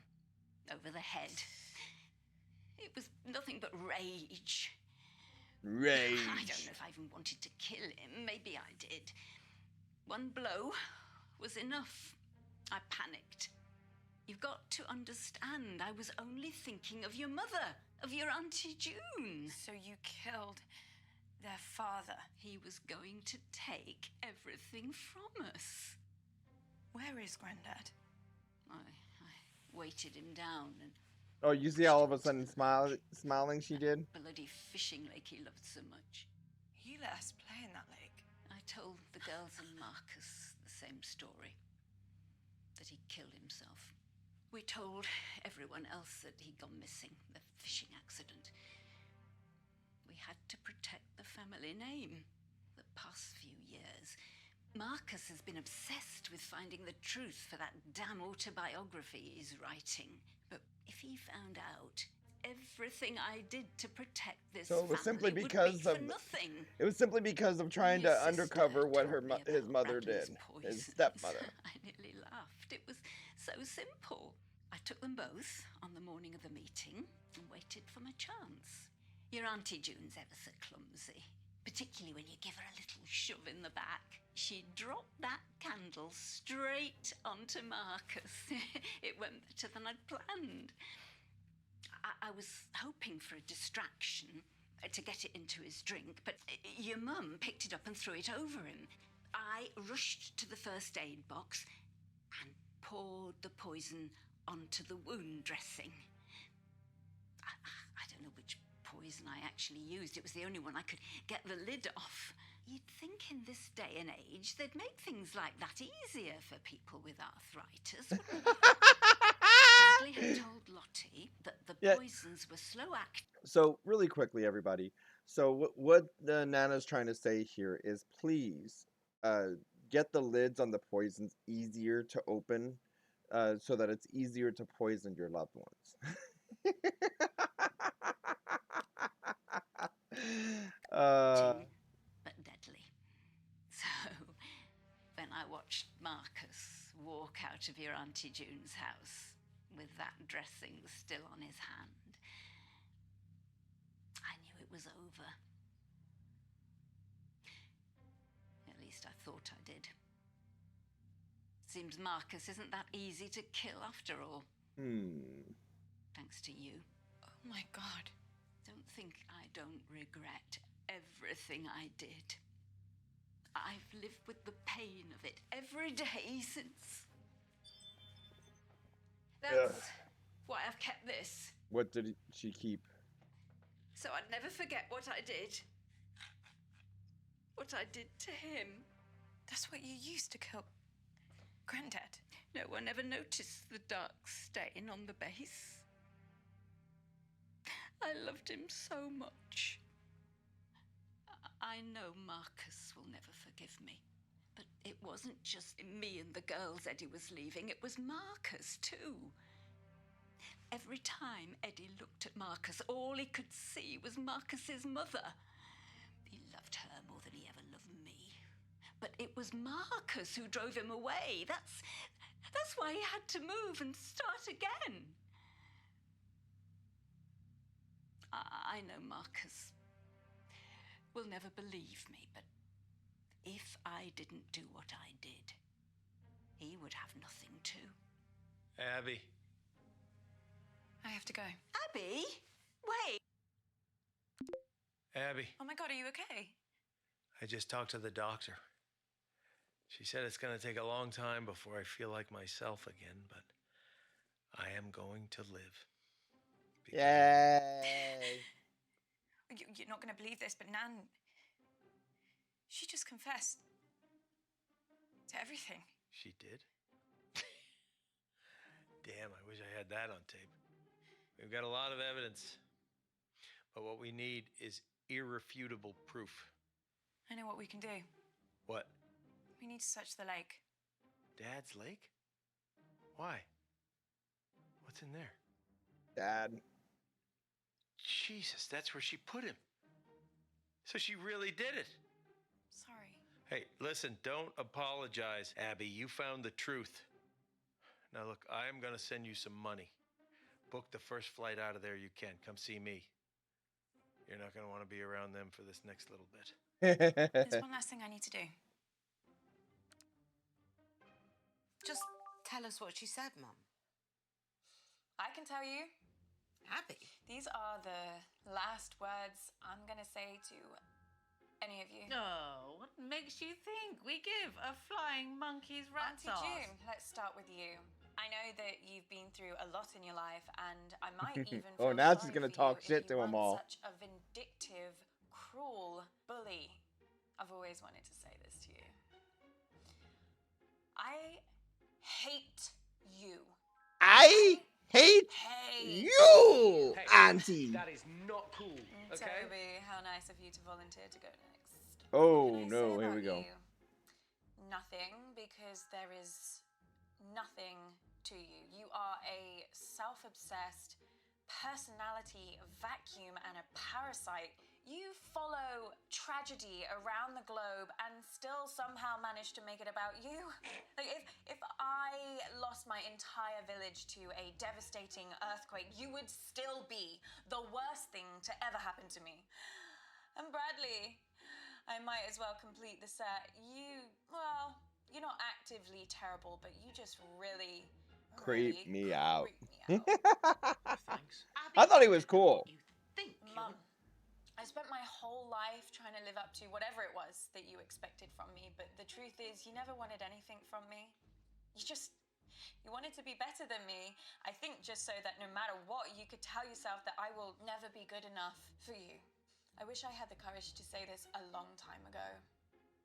over the head. It was nothing but rage. Rage. I don't know if I even wanted to kill him. Maybe I did. One blow was enough. I panicked. You've got to understand, I was only thinking of your mother, of your Auntie June. So you killed their father. He was going to take everything from us. Where is Grandad? I weighted him down and... Oh, you see all of a sudden smiling she did? Bloody fishing lake he loved so much. He let us play in that lake. I told the girls and Marcus the same story. That he killed himself. We told everyone else that he'd gone missing, the fishing accident. We had to protect the family name. The past few years, Marcus has been obsessed with finding the truth for that damn autobiography he's writing. But if he found out everything I did to protect this So it was simply family because would be of for nothing. It was simply because of trying Your to sister undercover what told me his about mother Bradley's did. poisons. His stepmother. I nearly laughed. It was so simple. I took them both on the morning of the meeting and waited for my chance. Your Auntie June's ever so clumsy, particularly when you give her a little shove in the back. She dropped that candle straight onto Marcus. It went better than I'd planned. I was hoping for a distraction to get it into his drink, but your mum picked it up and threw it over him. I rushed to the first aid box and poured the poison onto the wound dressing. I don't know which poison I actually used. It was the only one I could get the lid off. You'd think in this day and age they'd make things like that easier for people with arthritis, wouldn't they? Bradley had told Lottie that the poisons were slow acting. So really quickly, everybody. So what the Nana's trying to say here is, please get the lids on the poisons easier to open, so that it's easier to poison your loved ones. But deadly. So when I watched Marcus walk out of your Auntie June's house with that dressing still on his hand, I knew it was over. At least I thought I did. Seems Marcus isn't that easy to kill after all. Thanks to you. Oh my God. Don't think I don't regret everything I did. I've lived with the pain of it every day since. That's why I've kept this. What did she keep? So I'd never forget what I did. What I did to him. That's what you used to kill Granddad. No one ever noticed the dark stain on the base. I loved him so much. I know Marcus will never forgive me. But it wasn't just me and the girls Eddie was leaving, it was Marcus too. Every time Eddie looked at Marcus, all he could see was Marcus's mother. He loved her more than he ever loved me. But it was Marcus who drove him away. That's why he had to move and start again. I know Marcus will never believe me, but if I didn't do what I did, he would have nothing too. Abby. I have to go. Abby? Wait. Abby, Oh my God, are you okay? I just talked to the doctor. She said it's going to take a long time before I feel like myself again, but I am going to live. Yay! You're not going to believe this, but Nan, she just confessed to everything. She did? Damn, I wish I had that on tape. We've got a lot of evidence, but what we need is irrefutable proof. I know what we can do. What? We need to search the lake. Dad's lake? Why? What's in there? Dad. Jesus, that's where she put him. So she really did it. Sorry. Hey, listen, don't apologize, Abby. You found the truth. Now look, I am going to send you some money. Book the first flight out of there you can. Come see me. You're not going to want to be around them for this next little bit. There's one last thing I need to do. Just tell us what she said, Mum. I can tell you. Abby. These are the last words I'm going to say to any of you. Oh, what makes you think we give a flying monkey's rat's Auntie ass? June, let's start with you. I know that you've been through a lot in your life, and I might even Oh, feel now sorry she's gonna for talk you shit if to you 'em weren't all. Such a vindictive, cruel bully. I've always wanted to say this to you. I hate you. I hate Hate you, Hey, Auntie. That is not cool, okay? Toby, how nice of you to volunteer to go next. Oh What can I no, say here we about go. you? Nothing, because there is nothing to you. You are a self-obsessed personality vacuum and a parasite. You follow tragedy around the globe and still somehow manage to make it about you. Like if I lost my entire village to a devastating earthquake, you would still be the worst thing to ever happen to me. And Bradley, I might as well complete the set. Well, you're not actively terrible, but you just really Creep me out. creep me out. Thanks. I thought he was cool. Mum, I spent my whole life trying to live up to whatever it was that you expected from me, but the truth is you never wanted anything from me. You wanted to be better than me, I think just so that no matter what, you could tell yourself that I will never be good enough for you. I wish I had the courage to say this a long time ago.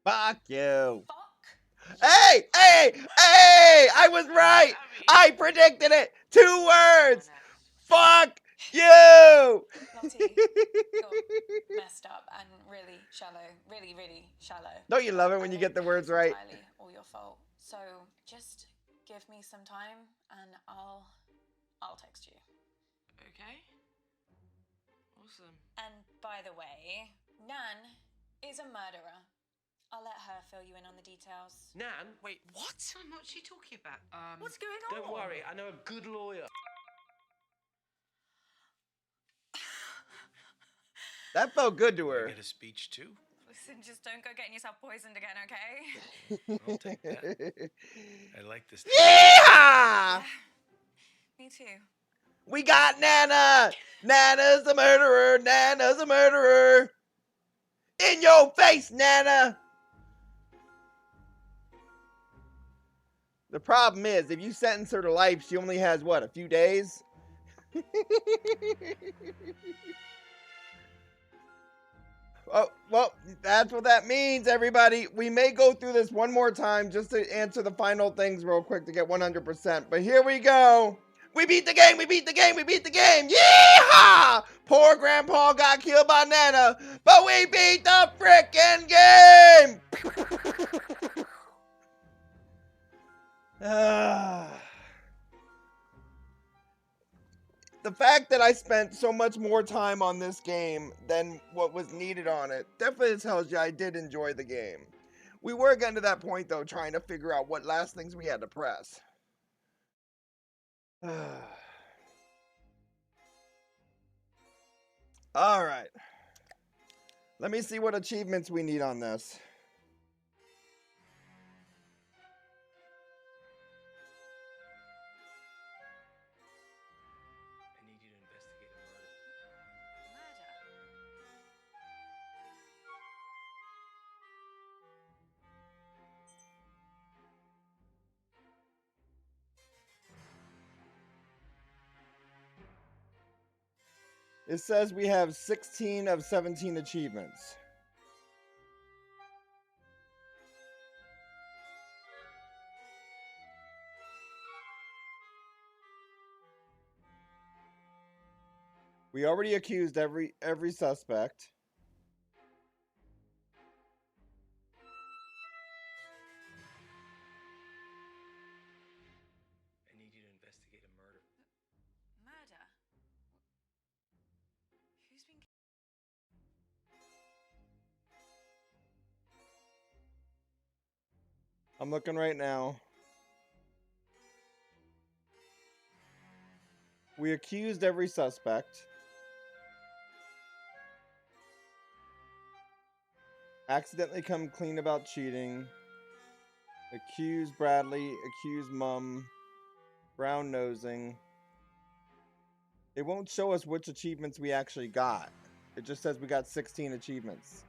Fuck you. Fuck. Hey! I was right! I predicted it! 2 words! Fuck you! Lottie, you're messed up and really shallow. Really, really shallow. Don't you love it when you get the words right? Entirely all your fault. So just give me some time and I'll text you. Okay. Awesome. And by the way, Nan is a murderer. I'll let her fill you in on the details. Nan, Wait, what? What's she talking about? What's going on? don't worry. I know a good lawyer. That felt good to I her. get a speech too? Listen, just don't go getting yourself poisoned again, okay? I'll take that. I like this. Yeehaw! Me too. We got Nana! Nana's a murderer! Nana's a murderer! In your face, Nana! The problem is, if you sentence her to life, she only has, what, a few days? Oh, well, that's what that means, everybody. We may go through this one more time just to answer the final things real quick to get 100%. But here we go. We beat the game, we beat the game, we beat the game. Yeehaw! Poor Grandpa got killed by Nana, but we beat the frickin' game! The fact that I spent so much more time on this game than what was needed on it definitely tells you I did enjoy the game. We were getting to that point, though, trying to figure out what last things we had to press. All right. Let me see what achievements we need on this. I need you to investigate a murder. It says we have 16 of 17 achievements. We already accused every suspect. I need you to investigate a murder. Murder? Who's been... I'm looking right now. We accused every suspect. Accidentally come clean about cheating. Accuse Bradley. Accuse Mum. Brown nosing. It won't show us which achievements we actually got. It just says we got 16 achievements.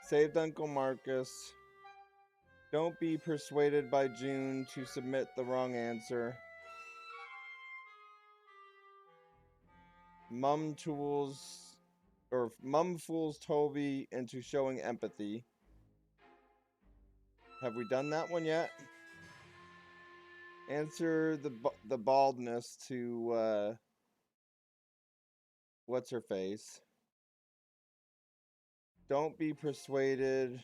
Saved Uncle Marcus. Don't be persuaded by June to submit the wrong answer. Mum fools Toby into showing empathy. Have we done that one yet? Answer the baldness to what's her face. Don't be persuaded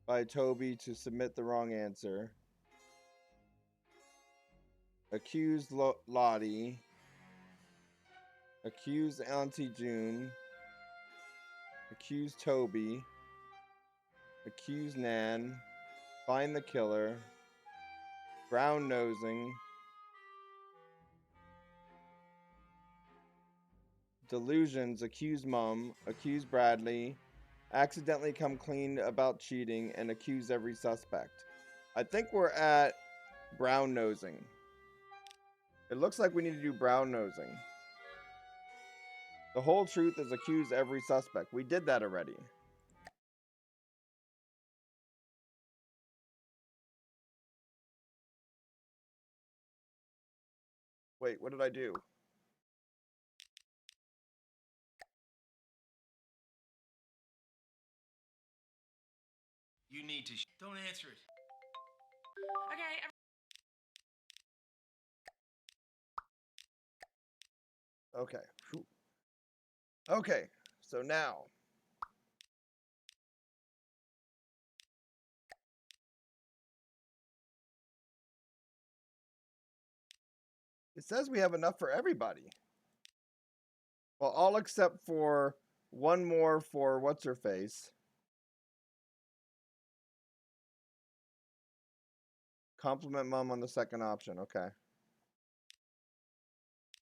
by Toby to submit the wrong answer. Accuse Lottie. Accuse Auntie June. Accuse Toby. Accuse Nan. Find the killer. Brown nosing. delusions, accuse mom, accuse Bradley, accidentally come clean about cheating, and accuse every suspect. I think we're at brown nosing. It looks like we need to do brown nosing. The whole truth is accuse every suspect. We did that already. Wait, what did I do? You need to. Don't answer it. Okay. Okay. Whew. Okay, so now. It says we have enough for everybody. Well, all except for one more for what's-her-face. Compliment mom on the second option. Okay.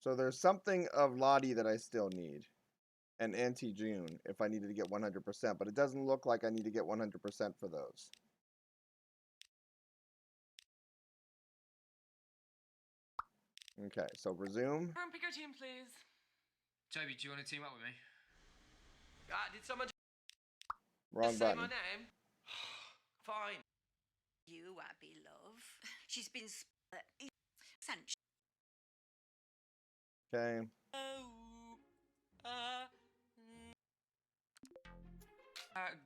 So there's something of Lottie that I still need. And Auntie June if I needed to get 100%. But it doesn't look like I need to get 100% for those. Okay, so resume. Everyone pick your team, please. Toby, do you want to team up with me? Did someone Wrong just say button. my name? Fine. You, Abby, love. She's been eccentric. Okay.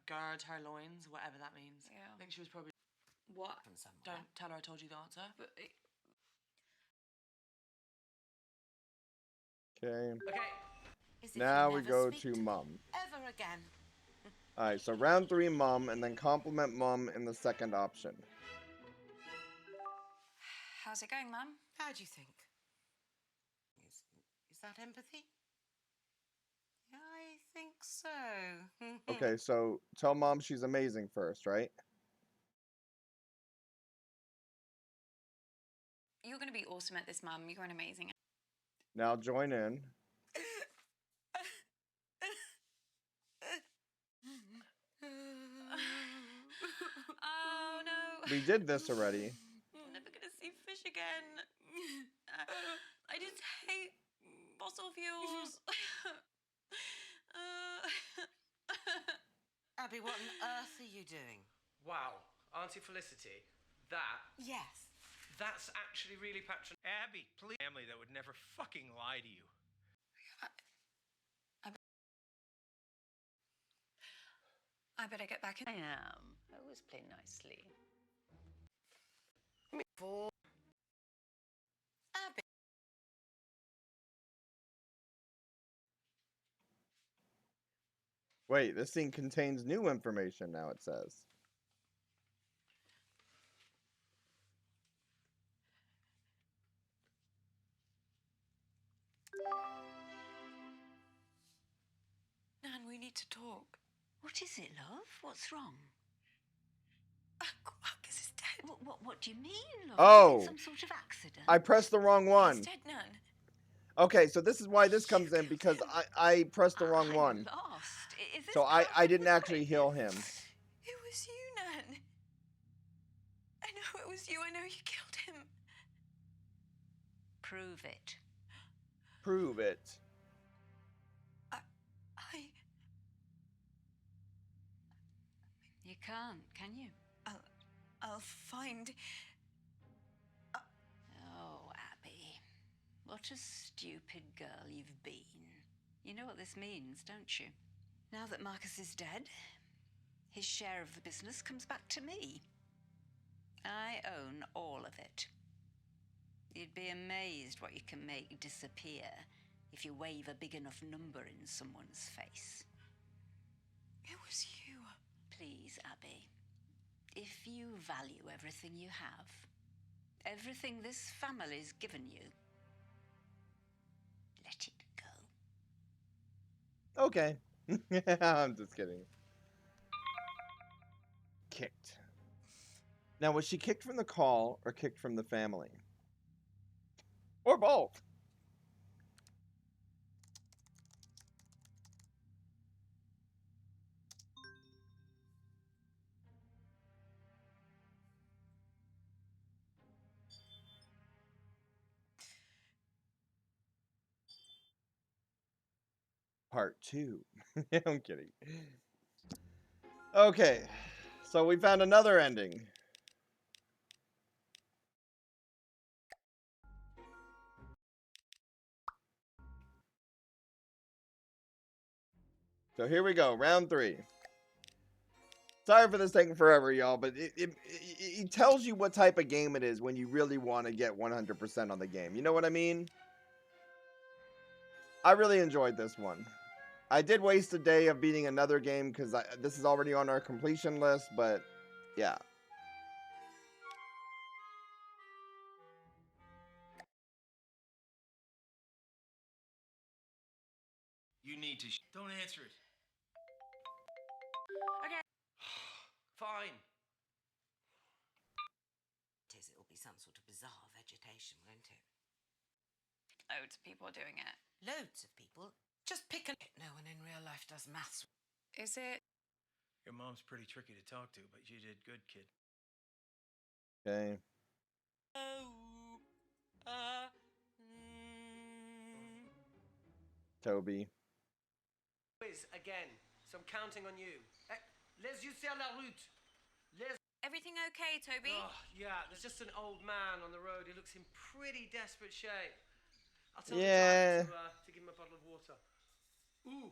Gird her loins, whatever that means. Yeah. I think she was probably. What? Don't tell her I told you the answer. But Okay. Okay. As if Now you we never go speak to me mom. Ever again. Alright, so round 3 mom, and then compliment mom in the second option. how's it going, Mum? How do you think? Is that empathy? I think so. Okay, so tell mom she's amazing first, right? You're going to be awesome at this, Mum. You're an amazing. Now join in. Oh, no. We did this already. I'm never going to see fish again. I just hate fossil fuels. Abby, what on earth are you doing? Wow, Auntie Felicity, Yes. that's actually really patronizing. Abby, please. Family that would never fucking lie to you. I better get back in. I am. I always play nicely. Abby. Wait, this scene contains new information now, it says. Nan, we need to talk. What is it, love? What's wrong? Uncle Marcus is dead. What do you mean, love? Oh. Some sort of accident? I pressed the wrong one. He's dead, Nan. Okay, so this is why this comes in, because I pressed the wrong one. Lost. Is this So I didn't perfect? actually heal him. It was you, Nan. I know it was you. I know you killed him. Prove it. Prove it. You can't, can you? I'll find. Oh, Abby. What a stupid girl you've been. You know what this means, don't you? Now that Marcus is dead, his share of the business comes back to me. I own all of it. You'd be amazed what you can make disappear if you wave a big enough number in someone's face. It was you. Please, Abby. If you value everything you have, everything this family's given you, let it go. Okay. I'm just kidding. Kicked. Now, was she kicked from the call or kicked from the family? Or both? part 2. I'm kidding. Okay, so we found another ending. So here we go, round 3. Sorry for this taking forever, y'all, but it tells you what type of game it is when you really want to get 100% on the game. You know what I mean? I really enjoyed this one. I did waste a day of beating another game because this is already on our completion list, but yeah. You need to. Don't answer it. Okay. Fine. It'll be some sort of bizarre vegetation, won't it? Loads of people are doing it. Loads of people. Just pick a... No one in real life does maths. Is it? Your mom's pretty tricky to talk to, but you did good, kid. Okay. Toby. Quiz again. So I'm counting on you. Les yeux sur la route. Everything okay, Toby? Oh, yeah, there's just an old man on the road. He looks in pretty desperate shape. I'll tell the driver to give him a bottle of water. Ooh.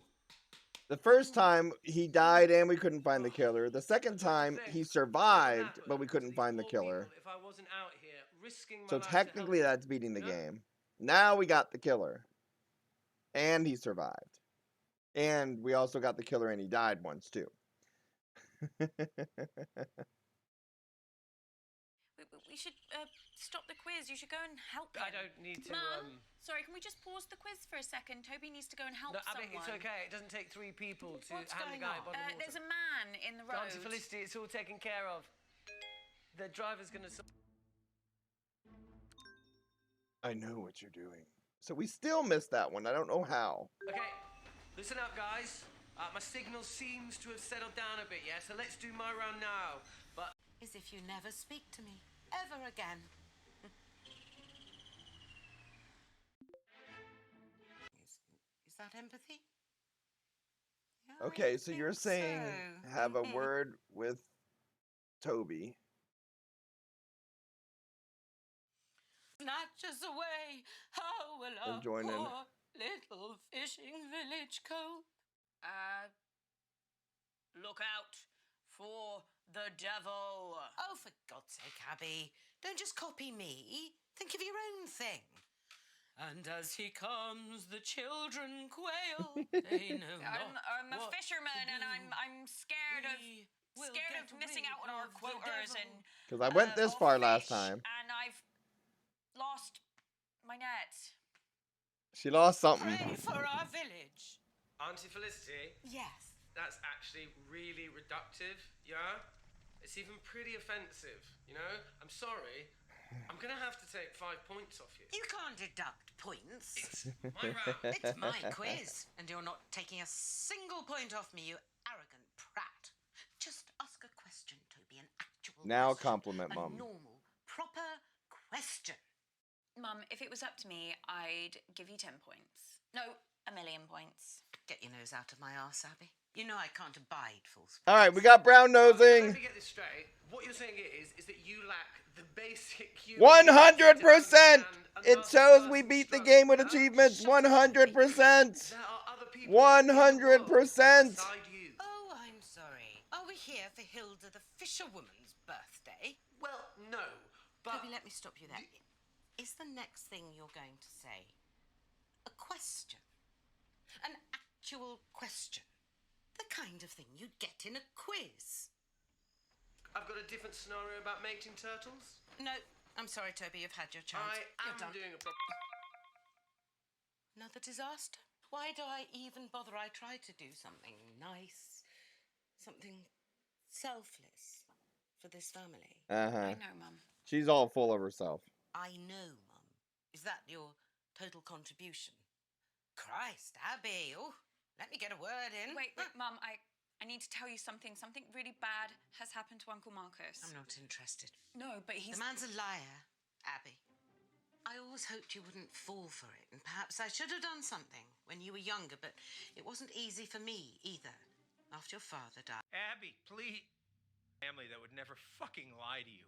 The first time he died and we couldn't find the killer. The second time he survived, but we couldn't find the killer. If I wasn't out here risking my So life technically that's beating the game. Now we got the killer. And he survived. And we also got the killer and he died once too. We should stop the quiz. You should go and help him. I don't need to. Mum, sorry, can we just pause the quiz for a second? Toby needs to go and help someone. Abby, it's okay. It doesn't take 3 people to What's hand the going guy a on? bottle of water. There's a man in the road. Auntie Felicity, it's all taken care of. The driver's gonna. I know what you're doing. So we still missed that one. I don't know how. Okay, listen up, guys. My signal seems to have settled down a bit, yeah? So let's do my round now. But As if you never speak to me. Ever again. Is that empathy? Yeah, I Okay, so you're think saying so. have a word with Toby. Snatch us away. How will our join in. poor little fishing village cope? Look out for the devil. Oh, for God's sake, Abby. Don't just copy me. Think of your own thing. And as he comes, the children quail. They know I'm a what fisherman, to and do. I'm scared of will scared get of missing rid out on our of the quotas devil. and Because I went this of far last fish, time. and I've lost my net. She lost something. Pray for our village. Auntie Felicity, Yes. that's actually really reductive, yeah? It's even pretty offensive, you know? I'm sorry. I'm gonna have to take 5 points off you. You can't deduct points. It's my round. It's my quiz, and you're not taking a single point off me, you arrogant prat. Just ask a question, Toby, an actual Now question. compliment A Mum. normal, proper question. Mum, if it was up to me, I'd give you 10 points. No, 1,000,000 points. Get your nose out of my arse, Abby. You know I can't abide false. All right, we got brown Let nosing. me get this straight. What you're saying is that you lack the basic human 100%. to understand It another shows we person's beat the struggle, game with yeah? achievements. Shut up. 100%. There are other people 100%. beside you. Oh, I'm sorry. Are we here for Hilda the fisherwoman's birthday? Well, no, but Toby, let me stop you there. Is the next thing you're going to say a question? An actual question? The kind of thing you'd get in a quiz. I've got a different scenario about mating turtles. No, I'm sorry, Toby, you've had your chance. I You're am done. doing a Another disaster? Why do I even bother? I tried to do something nice, something selfless for this family. I know, Mum. She's all full of herself. I know, Mum. Is that your total contribution? Christ, Abby. Oh, let me get a word in. Wait, Mum, I need to tell you something. Something really bad has happened to Uncle Marcus. I'm not interested. No, but he's... The man's a liar, Abby. I always hoped you wouldn't fall for it, and perhaps I should have done something when you were younger, but it wasn't easy for me either, after your father died. Abby, please. Family that would never fucking lie to you.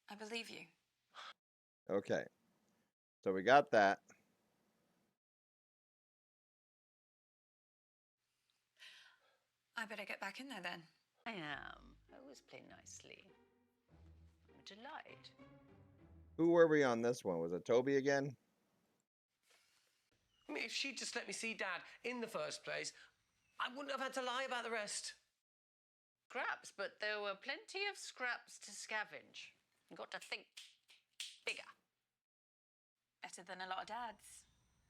I believe you. Okay. So we got that. I better get back in there then. I am. I always play nicely. I'm a delight. Who were we on this one? Was it Toby again? I mean, if she'd just let me see Dad in the first place, I wouldn't have had to lie about the rest. Scraps, but there were plenty of scraps to scavenge. You got to think bigger. Better than a lot of dads.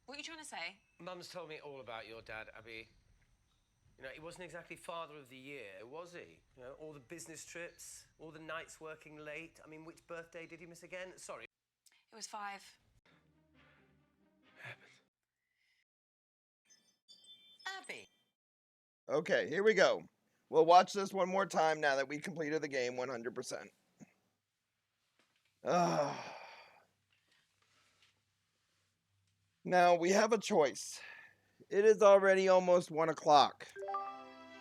What are you trying to say? Mum's told me all about your dad, Abby. You know, he wasn't exactly father of the year, was he? You know, all the business trips, all the nights working late. I mean, which birthday did he miss again? Sorry. It was 5. Abby. Okay, here we go. We'll watch this one more time now that we completed the game 100%. Now, we have a choice. It is already almost 1 o'clock.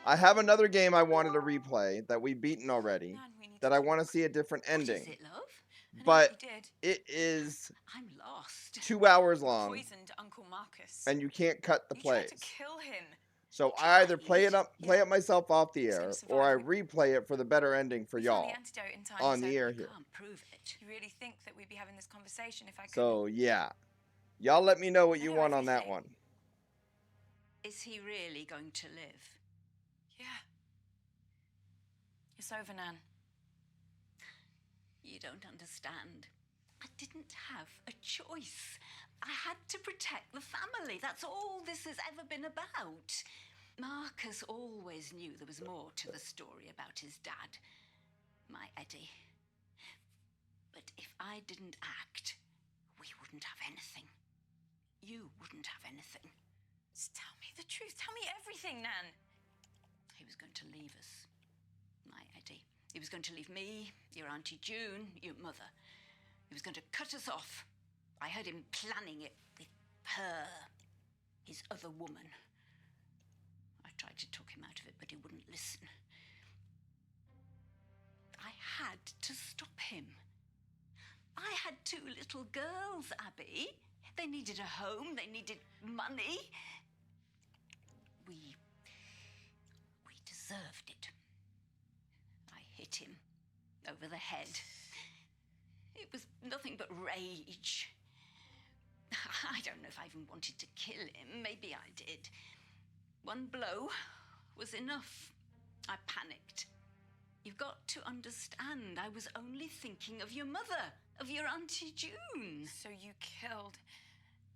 I have another game I wanted to replay that we've beaten already, Man, we need that to I talk. want to see a different What ending. is it, love? I know But what you did. it is I'm lost. 2 hours You long, poisoned Uncle Marcus. and you can't cut the You tried plays. to kill him. So I either play Tried? it myself off the He's air, gonna or I survive. replay it for the better ending for We found y'all the antidote in time, on so the air You here. can't prove it. You really think that we'd be having this conversation if I couldn't? So yeah, y'all let me know what I you know want on that everything. one. Is he really going to live? Yeah. It's over, Nan. You don't understand. I didn't have a choice. I had to protect the family. That's all this has ever been about. Marcus always knew there was more to the story about his dad, my Eddie. But if I didn't act, we wouldn't have anything. You wouldn't have anything. Just tell me the truth. Tell me everything, Nan. He was going to leave us, my Eddie. He was going to leave me, your Auntie June, your mother. He was going to cut us off. I heard him planning it with her, his other woman. I tried to talk him out of it, but he wouldn't listen. I had to stop him. I had 2 little girls, Abby. They needed a home, they needed money. We deserved it. I hit him over the head. It was nothing but rage. I don't know if I even wanted to kill him. Maybe I did. 1 blow was enough. I panicked. You've got to understand, I was only thinking of your mother, of your Auntie June. So you killed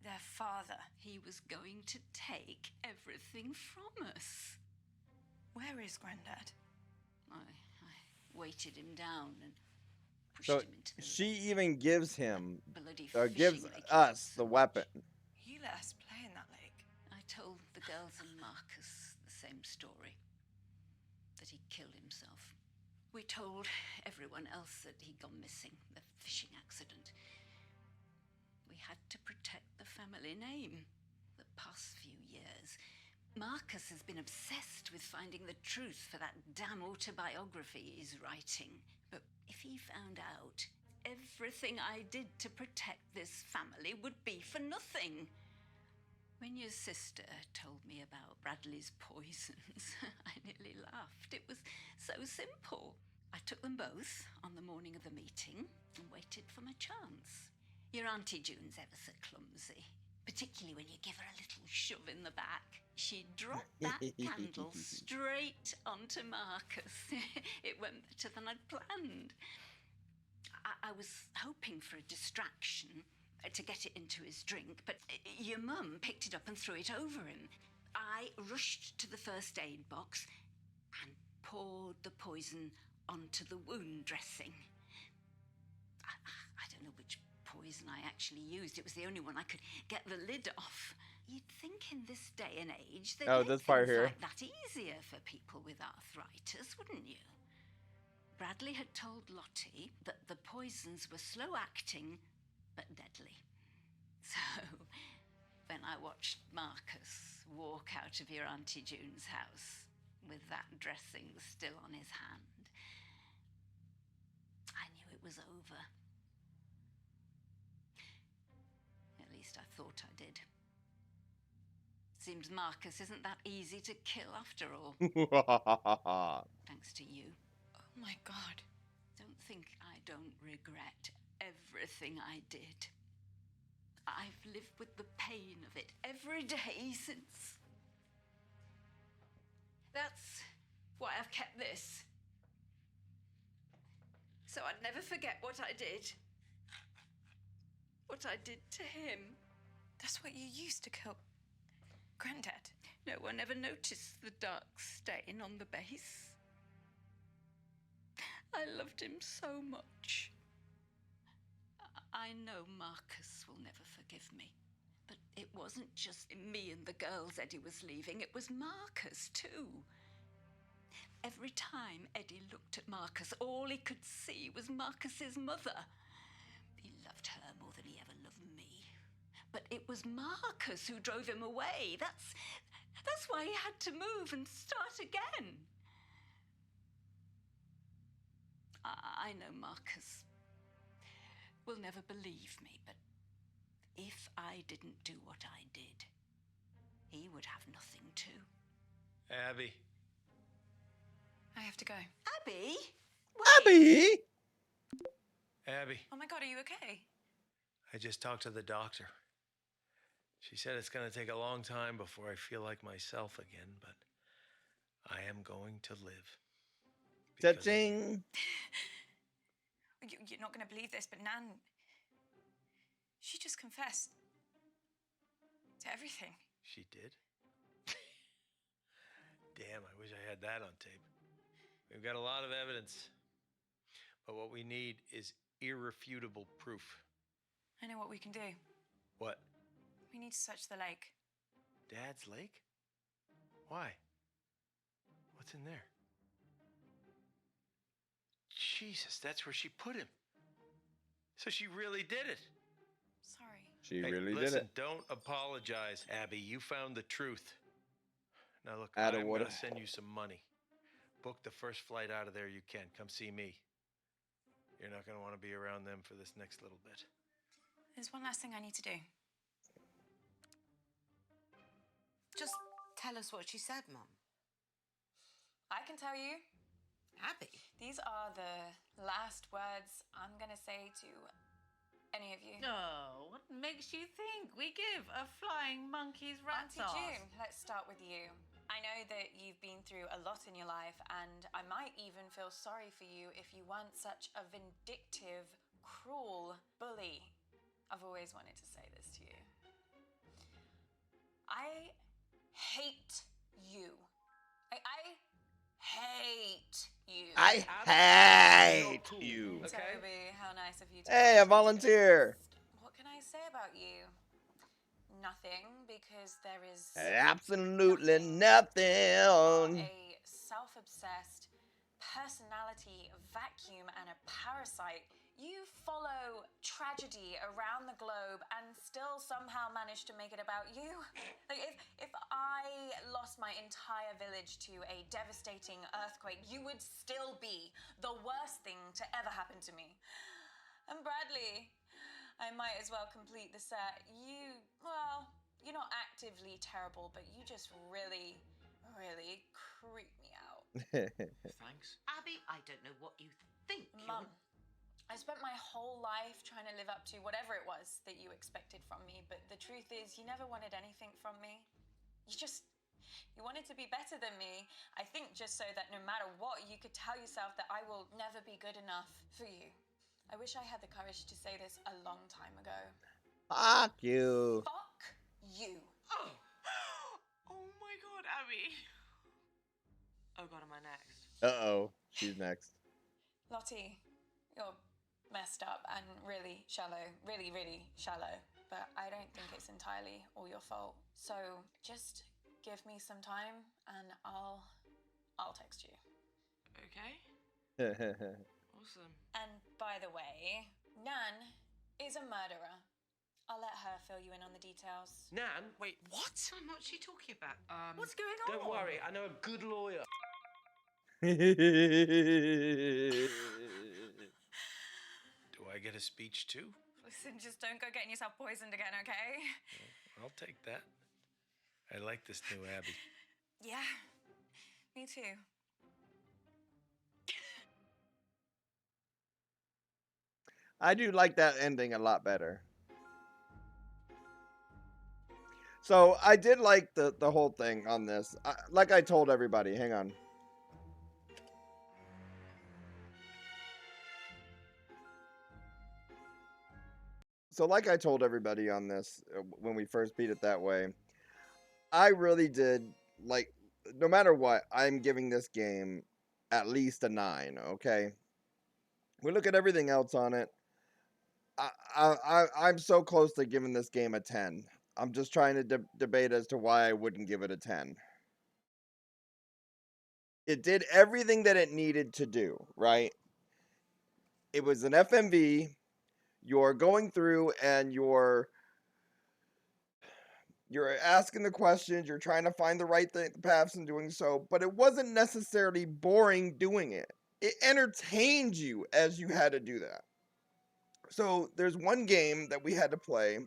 their father. He was going to take everything from us. Where is Grandad? I weighted him down and pushed So him into the she even gives him, bloody or gives fishing lake he us loves the so weapon. much. He let us play in that lake. I told the girls and Marcus the same story, that he'd killed himself. We told everyone else that he'd gone missing, the fishing accident. We had to protect the family name. The past few years, Marcus has been obsessed with finding the truth for that damn autobiography he's writing. But if he found out, everything I did to protect this family would be for nothing. When your sister told me about Bradley's poisons, I nearly laughed. It was so simple. I took them both on the morning of the meeting and waited for my chance. Your Auntie June's ever so clumsy, particularly when you give her a little shove in the back. She dropped that candle straight onto Marcus. It went better than I'd planned. I was hoping for a distraction to get it into his drink, but your mum picked it up and threw it over him. I rushed to the first aid box and poured the poison onto the wound dressing. I don't know which poison I actually used. It was the only one I could get the lid off. You'd think in this day and age they'd Oh, make this part things here. like that easier for people with arthritis, wouldn't you? Bradley had told Lottie that the poisons were slow-acting but deadly. So, when I watched Marcus walk out of your Auntie June's house with that dressing still on his hand, I knew it was over. At least I thought I did. Seems Marcus isn't that easy to kill after all. Thanks to you. Oh my God. Don't think I don't regret everything I did. I've lived with the pain of it every day since. That's why I've kept this. So I'd never forget what I did. What I did to him. That's what you used to kill Granddad. No one ever noticed the dark stain on the base. I loved him so much. I know Marcus will never forgive me. But it wasn't just me and the girls Eddie was leaving. It was Marcus, too. Every time Eddie looked at Marcus, all he could see was Marcus's mother. He loved her more than he ever loved me. But it was Marcus who drove him away. That's why he had to move and start again. I know Marcus will never believe me, but if I didn't do what I did, he would have nothing too. Abby. I have to go. Abby? Abby! Abby, Oh my God, are you okay? I just talked to the doctor. She said it's going to take a long time before I feel like myself again, but I am going to live. Cha-ching! You're not going to believe this, but Nan, she just confessed to everything. She did? Damn, I wish I had that on tape. We've got a lot of evidence, but what we need is irrefutable proof. I know what we can do. What? We need to search the lake. Dad's lake? Why? What's in there? Jesus, that's where she put him. So she really did it. Sorry. She Hey, really listen, did it. don't apologize, Abby. You found the truth. Now look, Out of I'm what- going to send you some money. Book the first flight out of there you can. Come see me. You're not going to want to be around them for this next little bit. There's one last thing I need to do. Just tell us what she said, Mum. I can tell you. Abby. These are the last words I'm going to say to any of you. Oh, what makes you think we give a flying monkey's rat's Auntie ass? June, let's start with you. I know that you've been through a lot in your life, and I might even feel sorry for you if you weren't such a vindictive, cruel bully. I've always wanted to say this to you. I hate you. I hate you. I hate you. Okay. Toby, how nice of you to Hey, a volunteer. What can I say about you? Nothing, because there is Absolutely You nothing. are a self-obsessed personality vacuum and a parasite. You follow tragedy around the globe and still somehow manage to make it about you. Like if I lost my entire village to a devastating earthquake, you would still be the worst thing to ever happen to me. And Bradley, I might as well complete the set. You're not actively terrible, but you just really, really creep me out. Thanks. Abby, I don't know what you think. Mum, I spent my whole life trying to live up to whatever it was that you expected from me, but the truth is you never wanted anything from me. You wanted to be better than me, I think just so that no matter what, you could tell yourself that I will never be good enough for you. I wish I had the courage to say this a long time ago. Fuck you. Fuck you. Oh. Oh my God, Abby. Oh God, am I next? Uh-oh. She's next. Lottie, you're messed up and really shallow, really, really shallow, but I don't think it's entirely all your fault. So just give me some time and I'll text you. Okay. Awesome. And by the way, Nan is a murderer. I'll let her fill you in on the details. Nan, Wait, what? Tom, what's she talking about? What's going on? don't worry, I know a good lawyer. Do I get a speech too? Listen, just don't go getting yourself poisoned again, okay? I'll take that. I like this new Abby. Yeah, me too. I do like that ending a lot better. So I did like the whole thing on this. Like I told everybody, hang on. So like I told everybody on this when we first beat it that way, I really did like, no matter what, I'm giving this game at least a 9, okay? We look at everything else on it. I'm so close to giving this game a 10. I'm just trying to debate as to why I wouldn't give it a 10. It did everything that it needed to do, right? It was an FMV. You're going through and you're asking the questions, you're trying to find the right paths in doing so, but it wasn't necessarily boring doing it. It entertained you as you had to do that. So there's one game that we had to play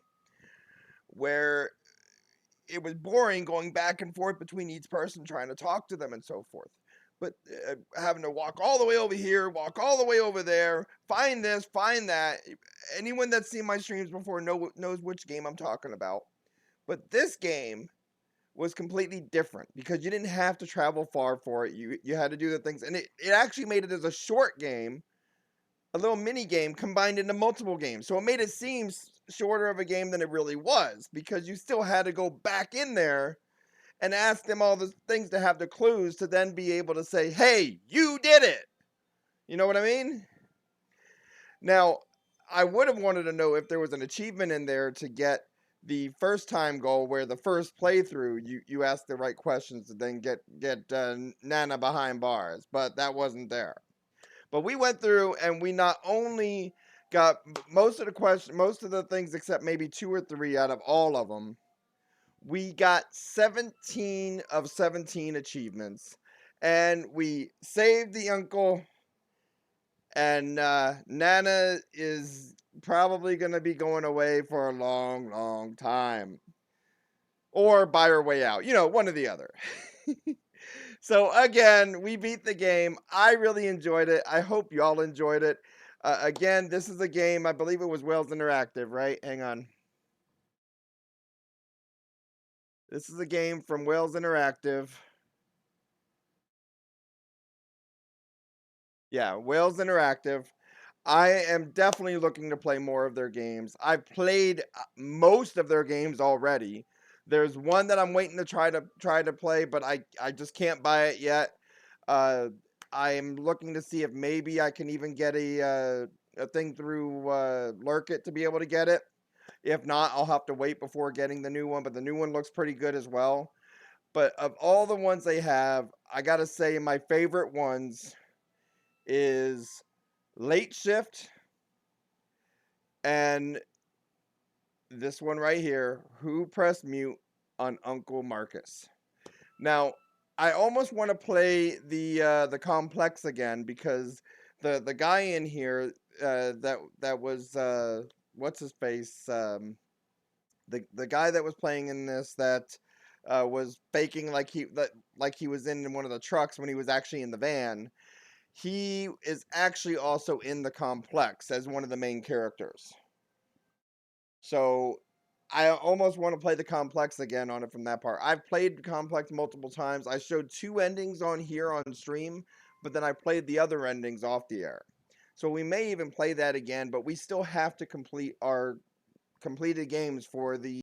where it was boring going back and forth between each person trying to talk to them and so forth. But having to walk all the way over here, walk all the way over there, find this, find that. Anyone that's seen my streams before knows which game I'm talking about. But this game was completely different because you didn't have to travel far for it. You had to do the things. And it actually made it as a short game, a little mini game combined into multiple games. So it made it seem shorter of a game than it really was because you still had to go back in there and ask them all the things to have the clues to then be able to say, hey, you did it. You know what I mean? Now, I would have wanted to know if there was an achievement in there to get the first time goal where the first playthrough you ask the right questions to then get Nana behind bars, but that wasn't there. But we went through and we not only got most of the things except maybe 2 or 3 out of all of them. We got 17 of 17 achievements, and we saved the uncle, and Nana is probably going to be going away for a long, long time. Or buy her way out. You know, one or the other. So, again, we beat the game. I really enjoyed it. I hope y'all enjoyed it. Again, this is a game, I believe it was Wales Interactive, right? Hang on. This is a game from Wales Interactive. Yeah, Wales Interactive. I am definitely looking to play more of their games. I've played most of their games already. There's one that I'm waiting to try to play, but I just can't buy it yet. I am looking to see if maybe I can even get a thing through Lurk It to be able to get it. If not, I'll have to wait before getting the new one, but the new one looks pretty good as well. But of all the ones they have, I gotta say my favorite ones is Late Shift and this one right here, Who Pressed Mute on Uncle Marcus. Now, I almost want to play the complex again because the guy in here that was what's his face, the guy that was playing in this that was faking like he was in one of the trucks when he was actually in the van. He is actually also in the complex as one of the main characters. So I almost want to play the complex again on it from that part. I've played complex multiple times. I showed 2 endings on here on stream, but then I played the other endings off the air. So we may even play that again, but we still have to complete our completed games for the